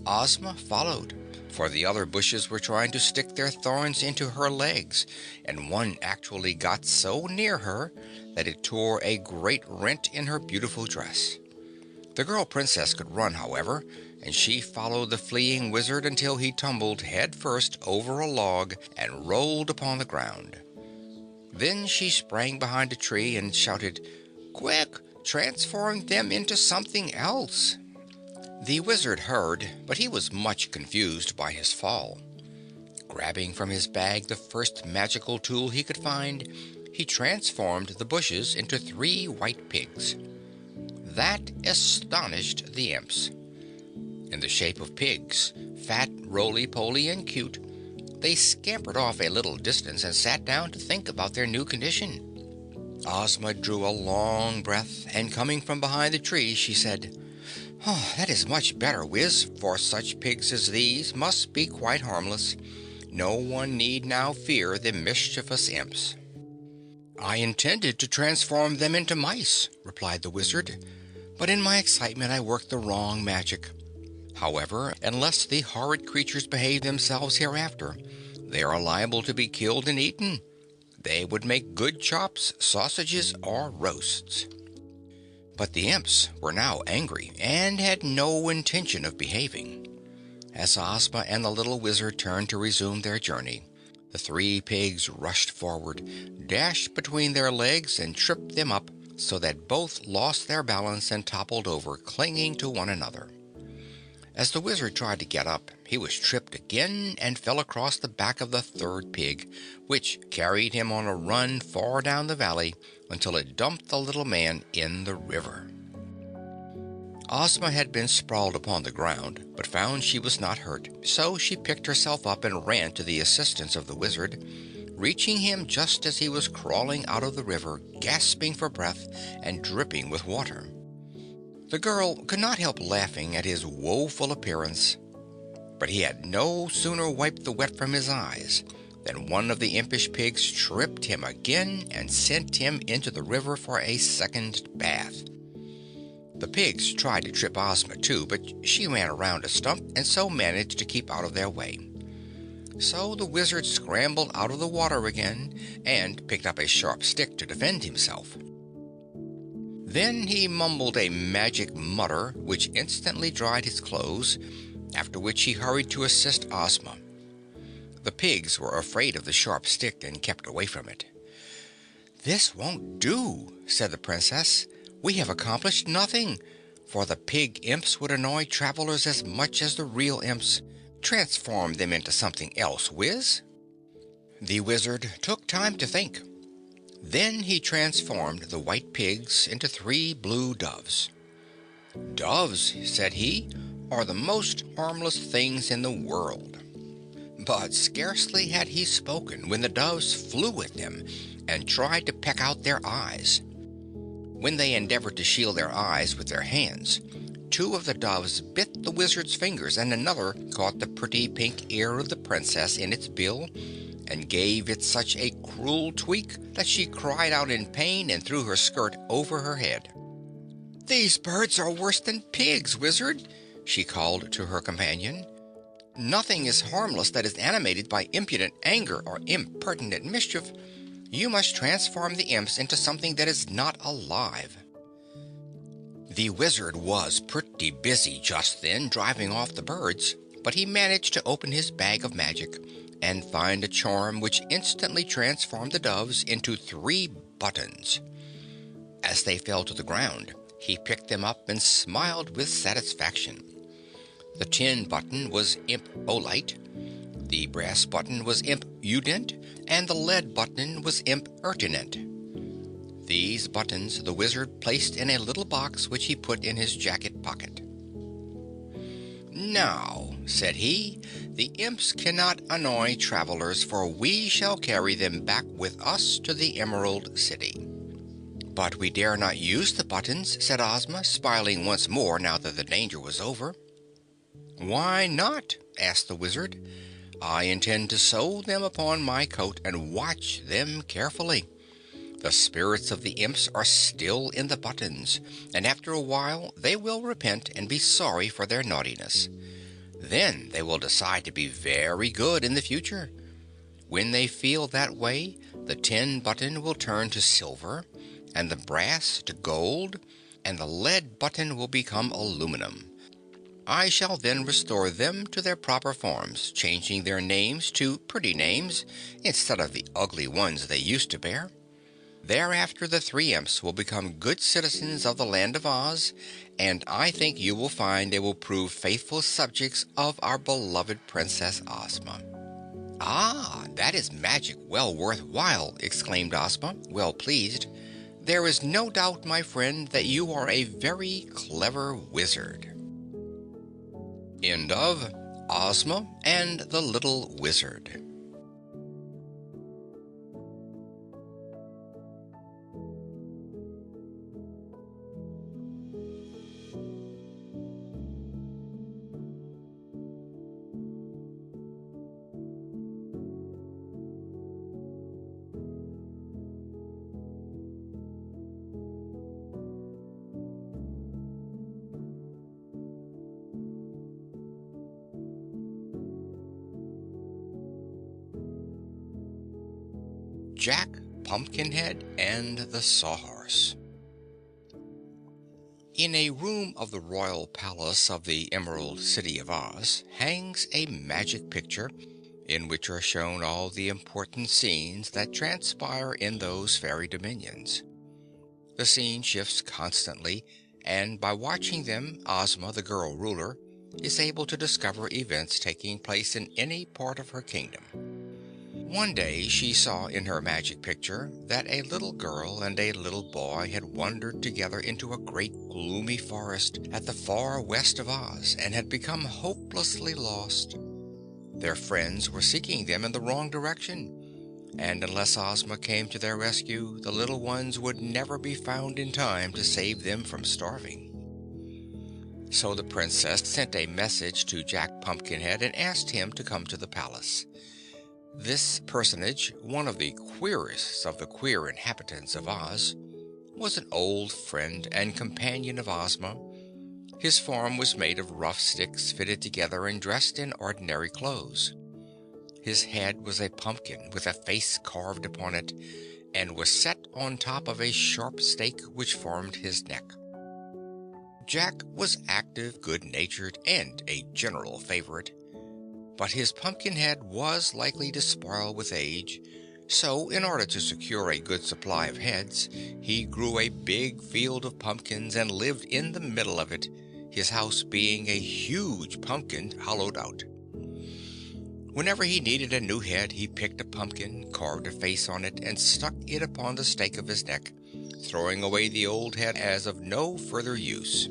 Ozma followed, for the other bushes were trying to stick their thorns into her legs, and one actually got so near her that it tore a great rent in her beautiful dress. The girl princess could run, however, and she followed the fleeing wizard until he tumbled head first over a log and rolled upon the ground. Then she sprang behind a tree and shouted, "Quick! Transform them into something else!" The wizard heard, but he was much confused by his fall. Grabbing from his bag the first magical tool he could find, he transformed the bushes into 3 white pigs. That astonished the imps. In the shape of pigs, fat, roly-poly, and cute, they scampered off a little distance and sat down to think about their new condition. Ozma drew a long breath, and coming from behind the tree, she said, "Oh, that is much better, Wiz, for such pigs as these must be quite harmless. No one need now fear the mischievous imps." "I intended to transform them into mice," replied the wizard, "but in my excitement I worked the wrong magic. However, unless the horrid creatures behave themselves hereafter, they are liable to be killed and eaten. They would make good chops, sausages, or roasts." But the imps were now angry and had no intention of behaving. As Ozma and the little wizard turned to resume their journey, the 3 pigs rushed forward, dashed between their legs, and tripped them up so that both lost their balance and toppled over, clinging to one another. As the wizard tried to get up, he was tripped again and fell across the back of the 3rd pig, which carried him on a run far down the valley until it dumped the little man in the river. Ozma had been sprawled upon the ground, but found she was not hurt, so she picked herself up and ran to the assistance of the wizard, reaching him just as he was crawling out of the river, gasping for breath and dripping with water. The girl could not help laughing at his woeful appearance, but he had no sooner wiped the wet from his eyes than one of the impish pigs tripped him again and sent him into the river for a second bath. The pigs tried to trip Ozma too, but she ran around a stump and so managed to keep out of their way. So the wizard scrambled out of the water again and picked up a sharp stick to defend himself. Then he mumbled a magic mutter which instantly dried his clothes, after which he hurried to assist Ozma. The pigs were afraid of the sharp stick and kept away from it. "This won't do," said the Princess. "We have accomplished nothing, for the pig imps would annoy travelers as much as the real imps. Transform them into something else, Wiz." The wizard took time to think. Then he transformed the white pigs into 3 blue doves. "Doves," said he, "are the most harmless things in the world." But scarcely had he spoken when the doves flew at them and tried to peck out their eyes. When they endeavored to shield their eyes with their hands, 2 of the doves bit the wizard's fingers and another caught the pretty pink ear of the princess in its bill and gave it such a cruel tweak that she cried out in pain and threw her skirt over her head. "These birds are worse than pigs, wizard," she called to her companion. "Nothing is harmless that is animated by impudent anger or impertinent mischief. You must transform the imps into something that is not alive." The wizard was pretty busy just then driving off the birds, but he managed to open his bag of magic and find a charm which instantly transformed the doves into 3 buttons. As they fell to the ground, he picked them up and smiled with satisfaction. The tin button was Imp Olite, the brass button was Imp Udent, and the lead button was Imp Ertinent. These buttons the wizard placed in a little box which he put in his jacket pocket. "Now," said he, "the imps cannot annoy travelers, for we shall carry them back with us to the Emerald City." "But we dare not use the buttons," said Ozma, smiling once more now that the danger was over. "Why not?" asked the wizard. "I intend to sew them upon my coat and watch them carefully. The spirits of the imps are still in the buttons, and after a while they will repent and be sorry for their naughtiness. Then they will decide to be very good in the future. When they feel that way, the tin button will turn to silver, and the brass to gold, and the lead button will become aluminum. I shall then restore them to their proper forms, changing their names to pretty names instead of the ugly ones they used to bear. Thereafter the three imps will become good citizens of the Land of Oz, and I think you will find they will prove faithful subjects of our beloved Princess Ozma." "Ah, that is magic well worth while," exclaimed Ozma, well pleased. "There is no doubt, my friend, that you are a very clever wizard." End of Ozma and the Little Wizard. Jack, Pumpkinhead, and the Sawhorse. In a room of the royal palace of the Emerald City of Oz hangs a magic picture in which are shown all the important scenes that transpire in those fairy dominions. The scene shifts constantly, and by watching them, Ozma, the girl ruler, is able to discover events taking place in any part of her kingdom. One day she saw in her magic picture that a little girl and a little boy had wandered together into a great gloomy forest at the far west of Oz and had become hopelessly lost. Their friends were seeking them in the wrong direction, and unless Ozma came to their rescue, the little ones would never be found in time to save them from starving. So the princess sent a message to Jack Pumpkinhead and asked him to come to the palace. This personage, one of the queerest of the queer inhabitants of Oz, was an old friend and companion of Ozma. His form was made of rough sticks fitted together and dressed in ordinary clothes. His head was a pumpkin with a face carved upon it, and was set on top of a sharp stake which formed his neck. Jack was active, good-natured, and a general favorite. But his pumpkin head was likely to spoil with age, so in order to secure a good supply of heads, he grew a big field of pumpkins and lived in the middle of it, his house being a huge pumpkin hollowed out. Whenever he needed a new head, he picked a pumpkin, carved a face on it, and stuck it upon the stake of his neck, throwing away the old head as of no further use.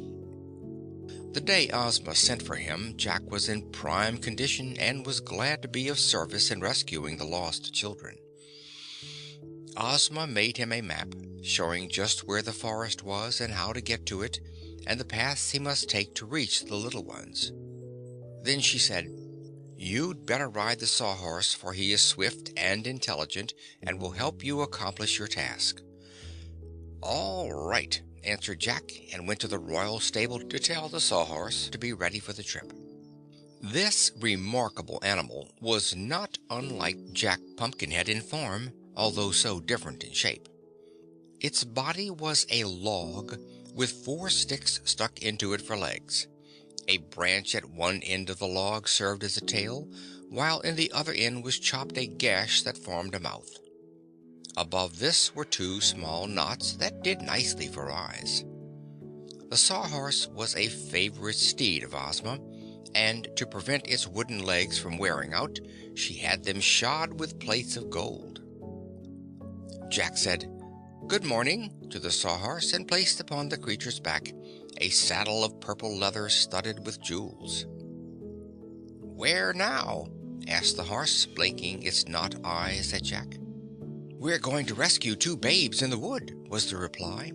The day Ozma sent for him, Jack was in prime condition and was glad to be of service in rescuing the lost children. Ozma made him a map, showing just where the forest was and how to get to it, and the paths he must take to reach the little ones. Then she said, "You'd better ride the Sawhorse, for he is swift and intelligent and will help you accomplish your task." "All right," answered Jack, and went to the royal stable to tell the Sawhorse to be ready for the trip. This remarkable animal was not unlike Jack Pumpkinhead in form, although so different in shape. Its body was a log with 4 sticks stuck into it for legs. A branch at one end of the log served as a tail, while in the other end was chopped a gash that formed a mouth. Above this were 2 small knots that did nicely for eyes. The Sawhorse was a favorite steed of Ozma, and to prevent its wooden legs from wearing out, she had them shod with plates of gold. Jack said, "Good morning," to the Sawhorse, and placed upon the creature's back a saddle of purple leather studded with jewels. "Where now?" asked the horse, blinking its knot eyes at Jack. "We're going to rescue two babes in the wood," was the reply.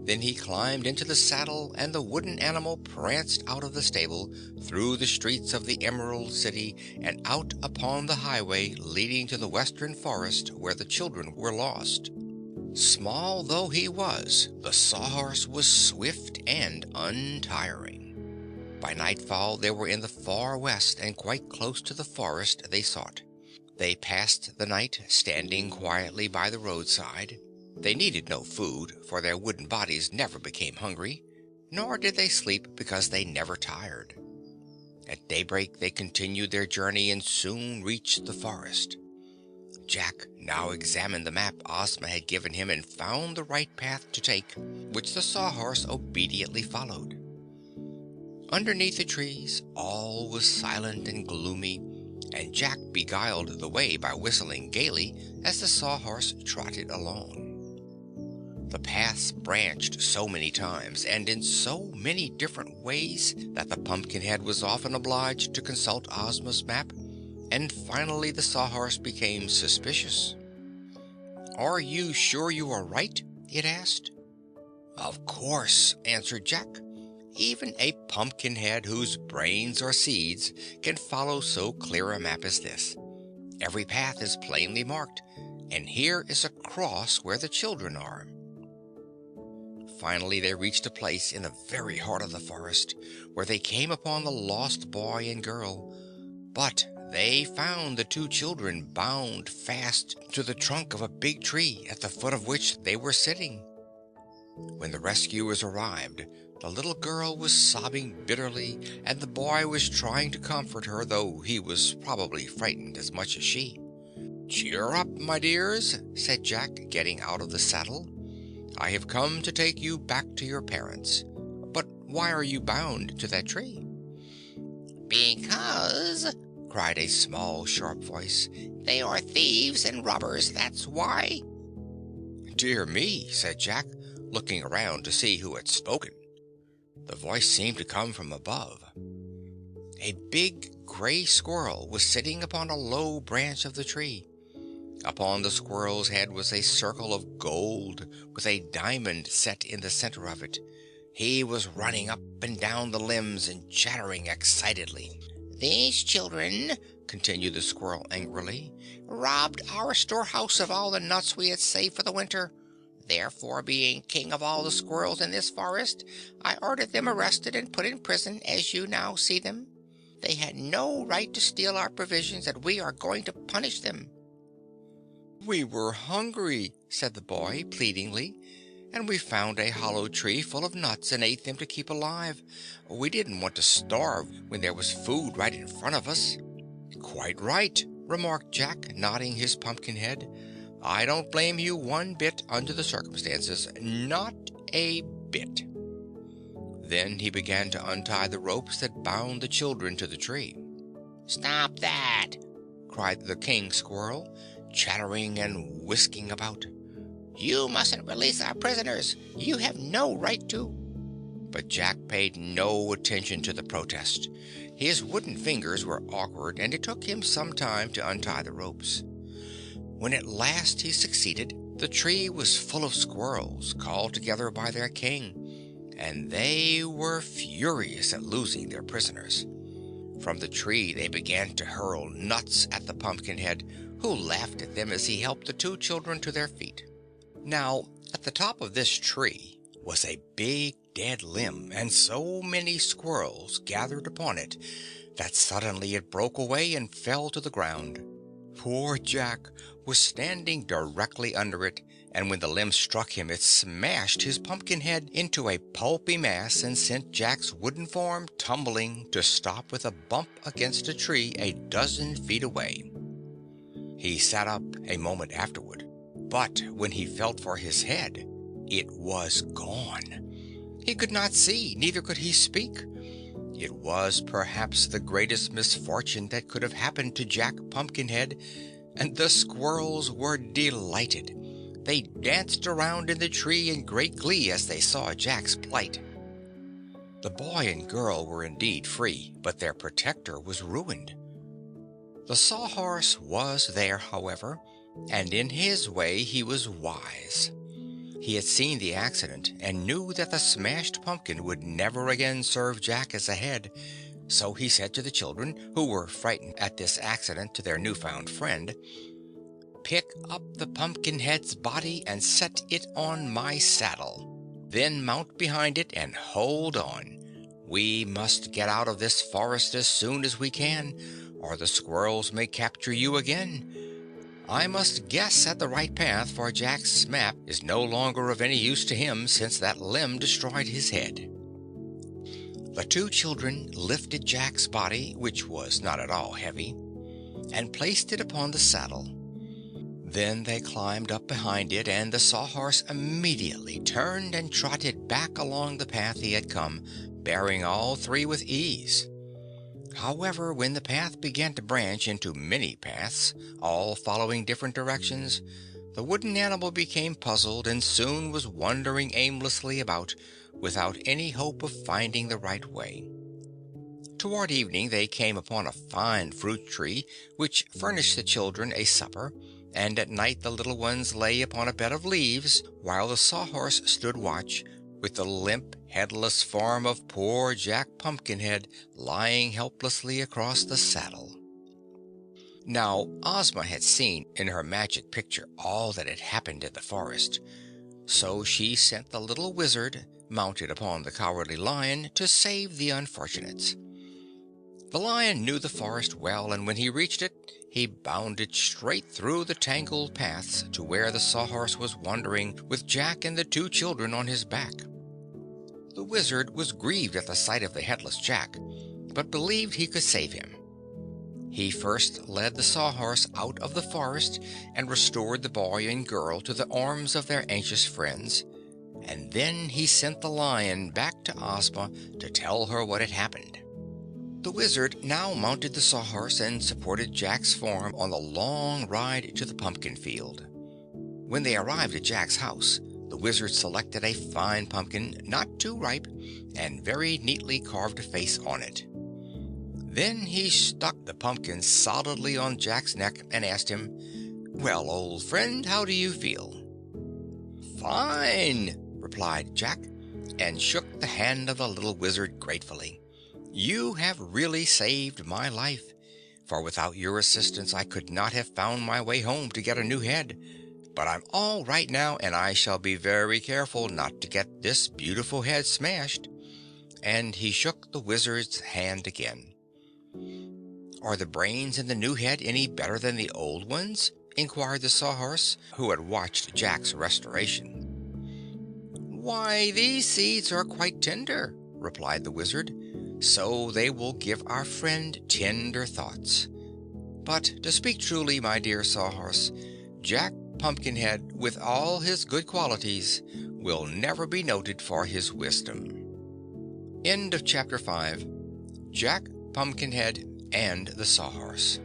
Then he climbed into the saddle, and the wooden animal pranced out of the stable, through the streets of the Emerald City, and out upon the highway leading to the western forest where the children were lost. Small though he was, the Sawhorse was swift and untiring. By nightfall they were in the far west and quite close to the forest they sought. They passed the night standing quietly by the roadside. They needed no food, for their wooden bodies never became hungry, nor did they sleep because they never tired. At daybreak they continued their journey and soon reached the forest. Jack now examined the map Ozma had given him and found the right path to take, which the Sawhorse obediently followed. Underneath the trees all was silent and gloomy, and Jack beguiled the way by whistling gaily as the Sawhorse trotted along. The paths branched so many times and in so many different ways that the Pumpkinhead was often obliged to consult Ozma's map, and finally the Sawhorse became suspicious. "Are you sure you are right?" it asked. "Of course," answered Jack. "Even a Pumpkinhead whose brains are seeds can follow so clear a map as this. Every path is plainly marked, and here is a cross where the children are." Finally they reached a place in the very heart of the forest, where they came upon the lost boy and girl. But they found the two children bound fast to the trunk of a big tree at the foot of which they were sitting. When the rescuers arrived, the little girl was sobbing bitterly, and the boy was trying to comfort her, though he was probably frightened as much as she. "Cheer up, my dears," said Jack, getting out of the saddle. "I have come to take you back to your parents. But why are you bound to that tree?" "Because," cried a small, sharp voice, "they are thieves and robbers, that's why." "Dear me," said Jack, looking around to see who had spoken. The voice seemed to come from above. A big gray squirrel was sitting upon a low branch of the tree. Upon the squirrel's head was a circle of gold with a diamond set in the center of it. He was running up and down the limbs and chattering excitedly. "These children," continued the squirrel angrily, "robbed our storehouse of all the nuts we had saved for the winter. Therefore, being king of all the squirrels in this forest, I ordered them arrested and put in prison as you now see them. They had no right to steal our provisions, and we are going to punish them." "We were hungry," said the boy pleadingly, "and we found a hollow tree full of nuts and ate them to keep alive. We didn't want to starve when there was food right in front of us." "Quite right," remarked Jack, nodding his pumpkin head. "I don't blame you one bit under the circumstances, not a bit." Then he began to untie the ropes that bound the children to the tree. "Stop that!" cried the king squirrel, chattering and whisking about. "You mustn't release our prisoners. You have no right to." But Jack paid no attention to the protest. His wooden fingers were awkward, and it took him some time to untie the ropes. When at last he succeeded, the tree was full of squirrels, called together by their king, and they were furious at losing their prisoners. From the tree they began to hurl nuts at the Pumpkinhead, who laughed at them as he helped the two children to their feet. Now, at the top of this tree was a big dead limb, and so many squirrels gathered upon it that suddenly it broke away and fell to the ground. Poor Jack was standing directly under it, and when the limb struck him it smashed his pumpkin head into a pulpy mass and sent Jack's wooden form tumbling to stop with a bump against a tree a dozen feet away. He sat up a moment afterward, but when he felt for his head, it was gone. He could not see, neither could he speak. It was perhaps the greatest misfortune that could have happened to Jack Pumpkinhead, and the squirrels were delighted. They danced around in the tree in great glee as they saw Jack's plight. The boy and girl were indeed free, but their protector was ruined. The Sawhorse was there, however, and in his way he was wise. He had seen the accident and knew that the smashed pumpkin would never again serve Jack as a head, so he said to the children, who were frightened at this accident to their newfound friend, "Pick up the Pumpkinhead's body and set it on my saddle. Then mount behind it and hold on. We must get out of this forest as soon as we can, or the squirrels may capture you again. I must guess at the right path, for Jack's map is no longer of any use to him since that limb destroyed his head." The two children lifted Jack's body, which was not at all heavy, and placed it upon the saddle. Then they climbed up behind it, and the Sawhorse immediately turned and trotted back along the path he had come, bearing all three with ease. However, when the path began to branch into many paths, all following different directions, the wooden animal became puzzled and soon was wandering aimlessly about without any hope of finding the right way. Toward evening they came upon a fine fruit tree which furnished the children a supper, and at night the little ones lay upon a bed of leaves while the Sawhorse stood watch, with the limp, headless form of poor Jack Pumpkinhead lying helplessly across the saddle. Now Ozma had seen in her magic picture all that had happened in the forest, so she sent the little wizard, mounted upon the Cowardly Lion, to save the unfortunates. The lion knew the forest well, and when he reached it, he bounded straight through the tangled paths to where the Sawhorse was wandering with Jack and the two children on his back. The wizard was grieved at the sight of the headless Jack, but believed he could save him. He first led the Sawhorse out of the forest and restored the boy and girl to the arms of their anxious friends, and then he sent the lion back to Ozma to tell her what had happened. The wizard now mounted the Sawhorse and supported Jack's form on the long ride to the pumpkin field. When they arrived at Jack's house, the wizard selected a fine pumpkin, not too ripe, and very neatly carved a face on it. Then he stuck the pumpkin solidly on Jack's neck and asked him, "Well, old friend, how do you feel?" "Fine," replied Jack, and shook the hand of the little wizard gratefully. "You have really saved my life, for without your assistance I could not have found my way home to get a new head. But I'm all right now, and I shall be very careful not to get this beautiful head smashed." And he shook the wizard's hand again. "Are the brains in the new head any better than the old ones?" inquired the Sawhorse, who had watched Jack's restoration. "Why, these seeds are quite tender," replied the wizard, "so they will give our friend tender thoughts. But to speak truly, my dear Sawhorse, Jack Pumpkinhead, with all his good qualities, will never be noted for his wisdom." End of Chapter 5. Jack Pumpkinhead and the Sawhorse.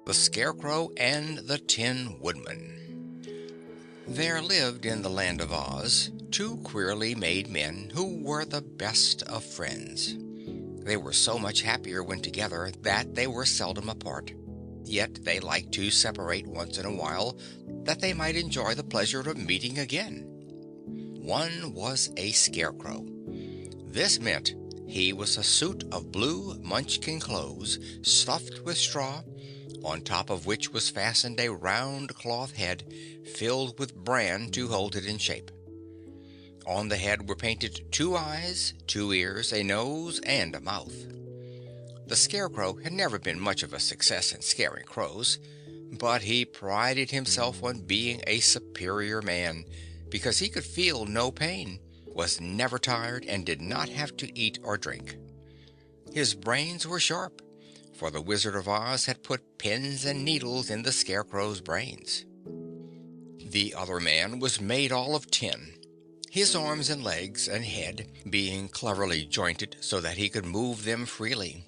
The Scarecrow and the Tin Woodman. There lived in the land of Oz two queerly made men who were the best of friends. They were so much happier when together that they were seldom apart. Yet they liked to separate once in a while that they might enjoy the pleasure of meeting again. One was a Scarecrow. This meant he was a suit of blue Munchkin clothes stuffed with straw, on top of which was fastened a round cloth head filled with bran to hold it in shape. On the head were painted 2 eyes, 2 ears, a nose, and a mouth. The Scarecrow had never been much of a success in scaring crows, but he prided himself on being a superior man because he could feel no pain, was never tired, and did not have to eat or drink. His brains were sharp, for the Wizard of Oz had put pins and needles in the Scarecrow's brains. The other man was made all of tin, his arms and legs and head being cleverly jointed so that he could move them freely.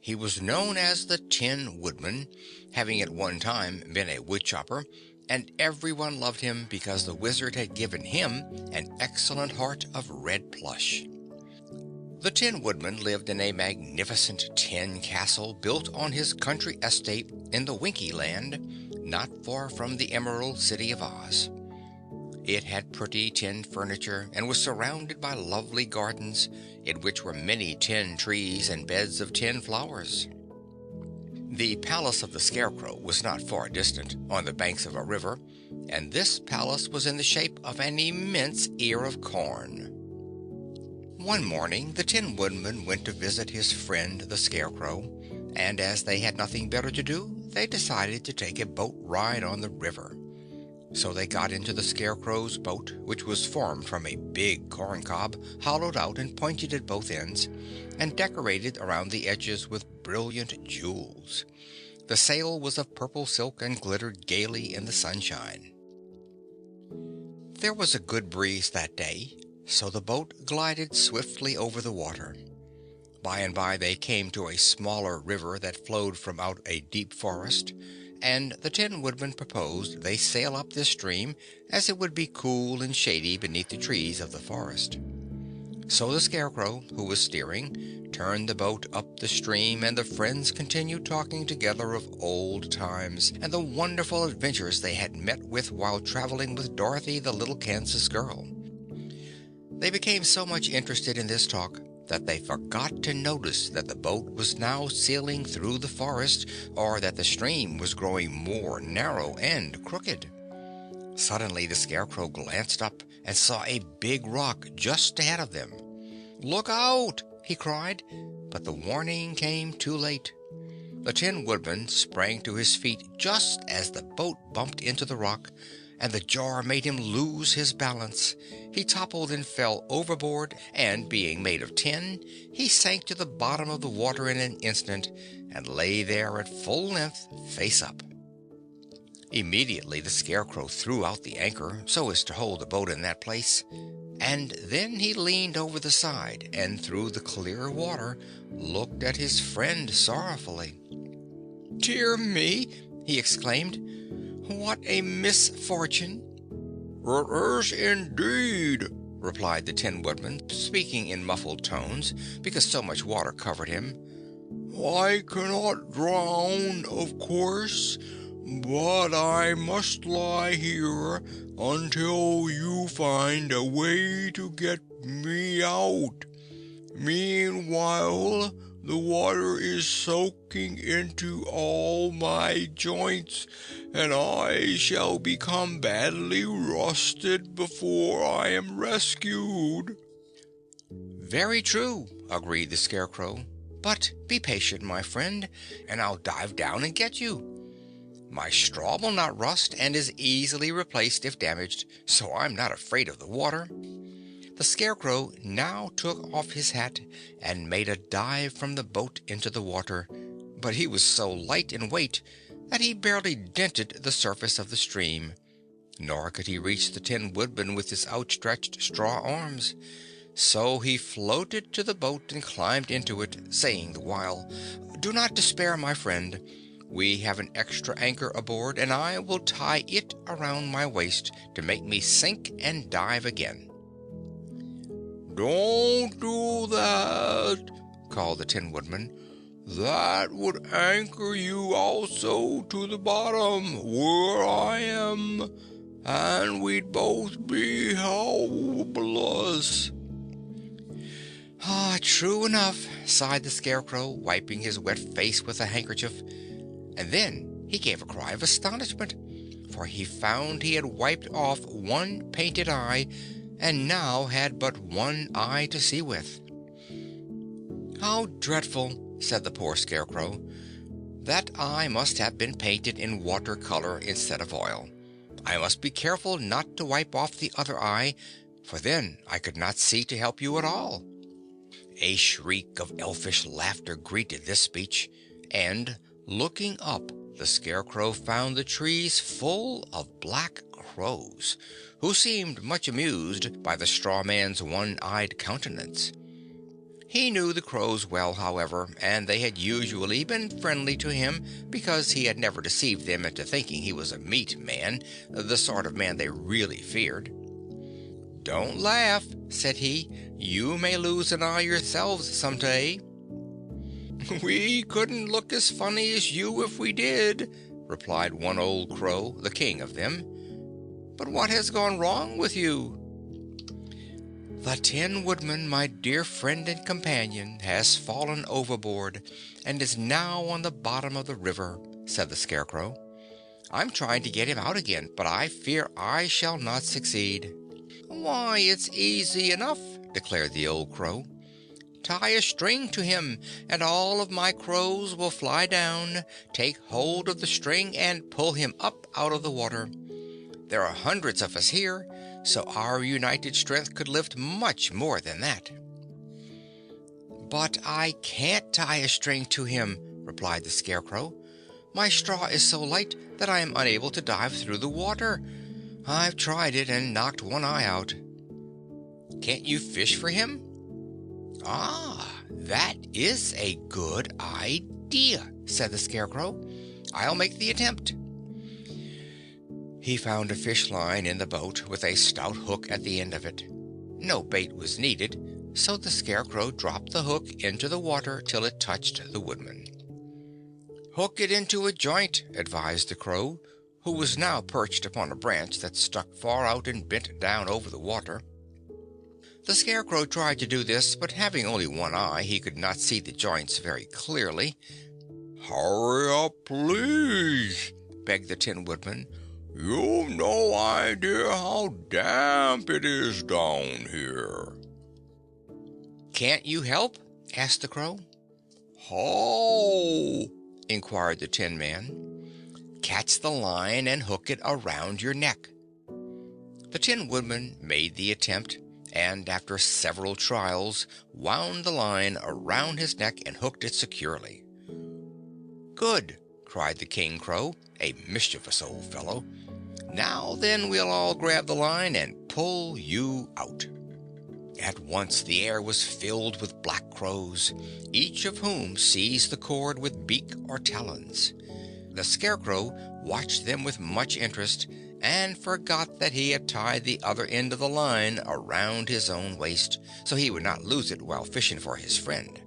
He was known as the Tin Woodman, having at one time been a woodchopper, and everyone loved him because the wizard had given him an excellent heart of red plush. The Tin Woodman lived in a magnificent tin castle built on his country estate in the Winky Land, not far from the Emerald City of Oz. It had pretty tin furniture and was surrounded by lovely gardens in which were many tin trees and beds of tin flowers. The palace of the Scarecrow was not far distant, on the banks of a river, and this palace was in the shape of an immense ear of corn. One morning the Tin Woodman went to visit his friend the Scarecrow, and as they had nothing better to do, they decided to take a boat ride on the river. So they got into the Scarecrow's boat, which was formed from a big corn cob, hollowed out and pointed at both ends, and decorated around the edges with brilliant jewels. The sail was of purple silk and glittered gaily in the sunshine. There was a good breeze that day, so the boat glided swiftly over the water. By and by they came to a smaller river that flowed from out a deep forest, and the Tin Woodman proposed they sail up this stream, as it would be cool and shady beneath the trees of the forest. So the Scarecrow, who was steering, turned the boat up the stream, and the friends continued talking together of old times and the wonderful adventures they had met with while traveling with Dorothy, the little Kansas girl. They became so much interested in this talk that they forgot to notice that the boat was now sailing through the forest, or that the stream was growing more narrow and crooked. Suddenly the Scarecrow glanced up and saw a big rock just ahead of them. "Look out!" he cried, but the warning came too late. The Tin Woodman sprang to his feet just as the boat bumped into the rock, and the jar made him lose his balance. He toppled and fell overboard, and being made of tin, he sank to the bottom of the water in an instant and lay there at full length, face up. Immediately the Scarecrow threw out the anchor so as to hold the boat in that place, and then he leaned over the side and through the clear water looked at his friend sorrowfully. "Dear me!" he exclaimed. "What a misfortune!" "It is indeed," replied the Tin Woodman, speaking in muffled tones because so much water covered him. "I cannot drown, of course, but I must lie here until you find a way to get me out. Meanwhile, the water is soaking into all my joints, and I shall become badly rusted before I am rescued." "Very true," agreed the Scarecrow. "But be patient, my friend, and I'll dive down and get you. My straw will not rust and is easily replaced if damaged, so I'm not afraid of the water." The Scarecrow now took off his hat and made a dive from the boat into the water, but he was so light in weight that he barely dented the surface of the stream, nor could he reach the Tin Woodman with his outstretched straw arms. So he floated to the boat and climbed into it, saying the while, "Do not despair, my friend. We have an extra anchor aboard, and I will tie it around my waist to make me sink and dive again." "Don't do that," called the Tin Woodman. "That would anchor you also to the bottom where I am, and we'd both be helpless." "Ah, true enough," sighed the Scarecrow, wiping his wet face with a handkerchief. And then he gave a cry of astonishment, for he found he had wiped off one painted eye and now had but one eye to see with. "How dreadful!" said the poor Scarecrow. "That eye must have been painted in watercolor instead of oil. I must be careful not to wipe off the other eye, for then I could not see to help you at all." A shriek of elfish laughter greeted this speech, and, looking up, the Scarecrow found the trees full of black crows, who seemed much amused by the straw man's one-eyed countenance. He knew the crows well, however, and they had usually been friendly to him because he had never deceived them into thinking he was a meat man, the sort of man they really feared. "Don't laugh," said he. "You may lose an eye yourselves some day." "We couldn't look as funny as you if we did," replied one old crow, the king of them. "But what has gone wrong with you?" "The Tin Woodman, my dear friend and companion, has fallen overboard and is now on the bottom of the river," said the Scarecrow. "I'm trying to get him out again, but I fear I shall not succeed." "Why, it's easy enough," declared the old crow. "Tie a string to him, and all of my crows will fly down, take hold of the string, and pull him up out of the water. There are hundreds of us here, so our united strength could lift much more than that." "But I can't tie a string to him," replied the Scarecrow. "My straw is so light that I am unable to dive through the water. I've tried it and knocked one eye out." "Can't you fish for him?" "Ah, that is a good idea," said the Scarecrow. "I'll make the attempt." He found a fish line in the boat with a stout hook at the end of it. No bait was needed, so the Scarecrow dropped the hook into the water till it touched the Woodman. "Hook it into a joint," advised the Crow, who was now perched upon a branch that stuck far out and bent down over the water. The Scarecrow tried to do this, but having only one eye, he could not see the joints very clearly. "Hurry up, please," begged the Tin Woodman. "You've no idea how damp it is down here." "Can't you help?" asked the Crow. "How?" inquired the Tin Man. "Catch the line and hook it around your neck." The Tin Woodman made the attempt, and after several trials wound the line around his neck and hooked it securely. "Good!" cried the King Crow, a mischievous old fellow. "Now then we'll all grab the line and pull you out." At once the air was filled with black crows, each of whom seized the cord with beak or talons. The Scarecrow watched them with much interest and forgot that he had tied the other end of the line around his own waist, so he would not lose it while fishing for his friend.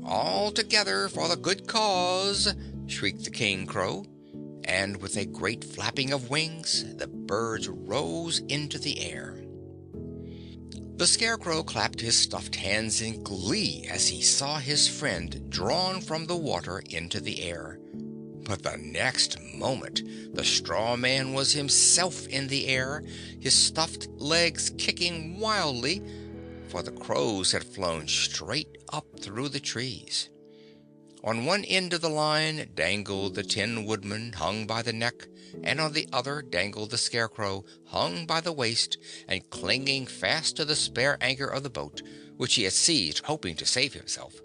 "All together for the good cause!" shrieked the King Crow, and with a great flapping of wings the birds rose into the air. The Scarecrow clapped his stuffed hands in glee as he saw his friend drawn from the water into the air. But the next moment the straw man was himself in the air, his stuffed legs kicking wildly, for the crows had flown straight up through the trees. On one end of the line dangled the Tin Woodman, hung by the neck, and on the other dangled the Scarecrow, hung by the waist and clinging fast to the spare anchor of the boat, which he had seized, hoping to save himself.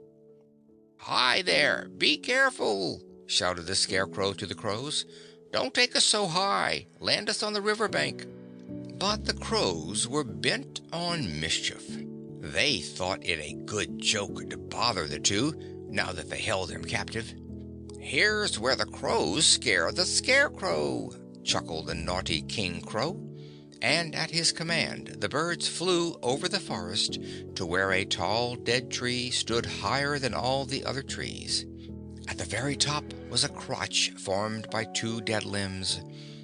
"Hi there! Be careful!" shouted the Scarecrow to the crows. "Don't take us so high. Land us on the river bank." But the crows were bent on mischief. They thought it a good joke to bother the two, now that they held him captive. "Here's where the crows scare the Scarecrow," chuckled the naughty King Crow, and at his command the birds flew over the forest to where a tall dead tree stood higher than all the other trees. At the very top was a crotch formed by two dead limbs,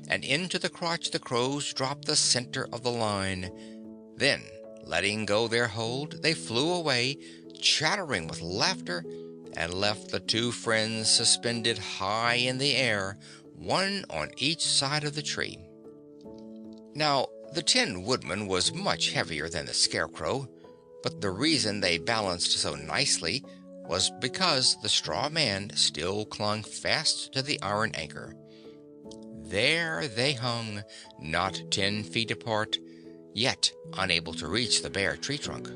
and into the crotch the crows dropped the center of the line. Then, letting go their hold, they flew away, chattering with laughter, and left the two friends suspended high in the air, one on each side of the tree. Now, the Tin Woodman was much heavier than the Scarecrow, but the reason they balanced so nicely was because the straw man still clung fast to the iron anchor. There they hung, not 10 feet apart, yet unable to reach the bare tree trunk.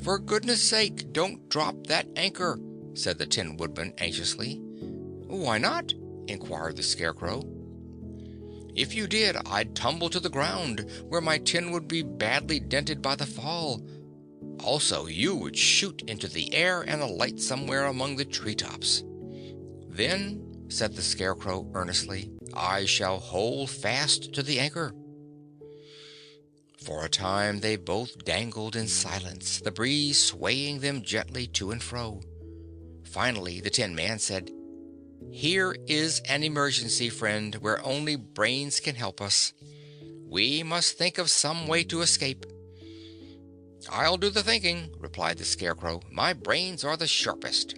"For goodness sake, don't drop that anchor," said the Tin Woodman anxiously. "Why not?" inquired the Scarecrow. "If you did, I'd tumble to the ground, where my tin would be badly dented by the fall. Also, you would shoot into the air and alight somewhere among the treetops. Then," said the Scarecrow earnestly, "I shall hold fast to the anchor." For a time they both dangled in silence, the breeze swaying them gently to and fro. Finally the Tin Man said, "Here is an emergency, friend, where only brains can help us. We must think of some way to escape." "I'll do the thinking," replied the Scarecrow. "My brains are the sharpest."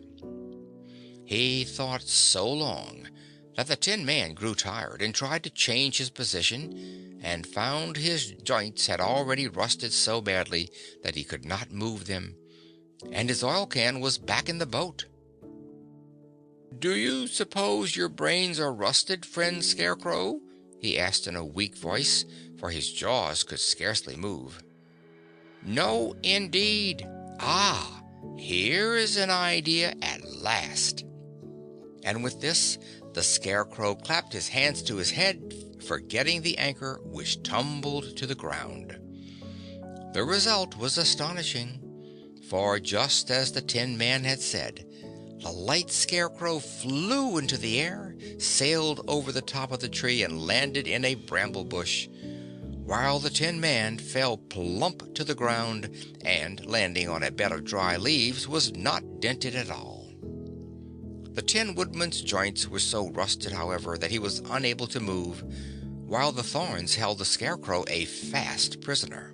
He thought so long that the Tin Man grew tired and tried to change his position, and found his joints had already rusted so badly that he could not move them, and his oil can was back in the boat. "Do you suppose your brains are rusted, friend Scarecrow?" he asked in a weak voice, for his jaws could scarcely move. "No, indeed. Ah, here is an idea at last." And with this, the Scarecrow clapped his hands to his head, forgetting the anchor, which tumbled to the ground. The result was astonishing, for just as the Tin Man had said, the light Scarecrow flew into the air, sailed over the top of the tree and landed in a bramble bush, while the Tin Man fell plump to the ground and, landing on a bed of dry leaves, was not dented at all. The Tin Woodman's joints were so rusted, however, that he was unable to move, while the thorns held the Scarecrow a fast prisoner.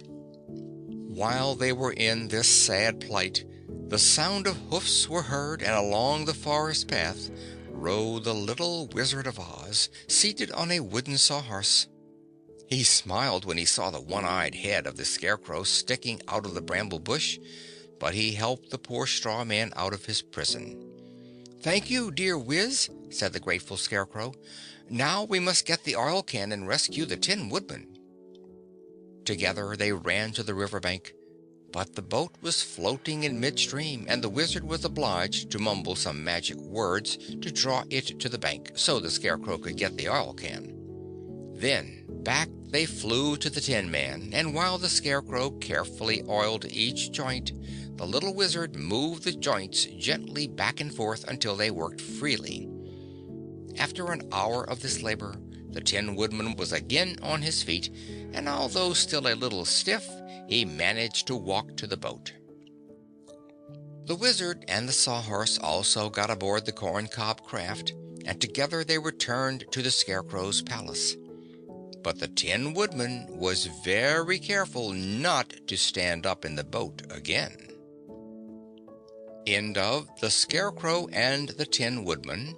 While they were in this sad plight, the sound of hoofs were heard, and along the forest path rode the little Wizard of Oz, seated on a wooden Sawhorse. He smiled when he saw the one-eyed head of the Scarecrow sticking out of the bramble bush, but he helped the poor straw man out of his prison. "Thank you, dear Wiz," said the grateful Scarecrow. "Now we must get the oil can and rescue the Tin Woodman." Together they ran to the river bank, but the boat was floating in midstream, and the Wizard was obliged to mumble some magic words to draw it to the bank, so the Scarecrow could get the oil can. Then back they flew to the Tin Man, and while the Scarecrow carefully oiled each joint, the little Wizard moved the joints gently back and forth until they worked freely. After an hour of this labor, the Tin Woodman was again on his feet, and although still a little stiff, he managed to walk to the boat. The Wizard and the Sawhorse also got aboard the corncob craft, and together they returned to the Scarecrow's palace. But the Tin Woodman was very careful not to stand up in the boat again. End of The Scarecrow and the Tin Woodman,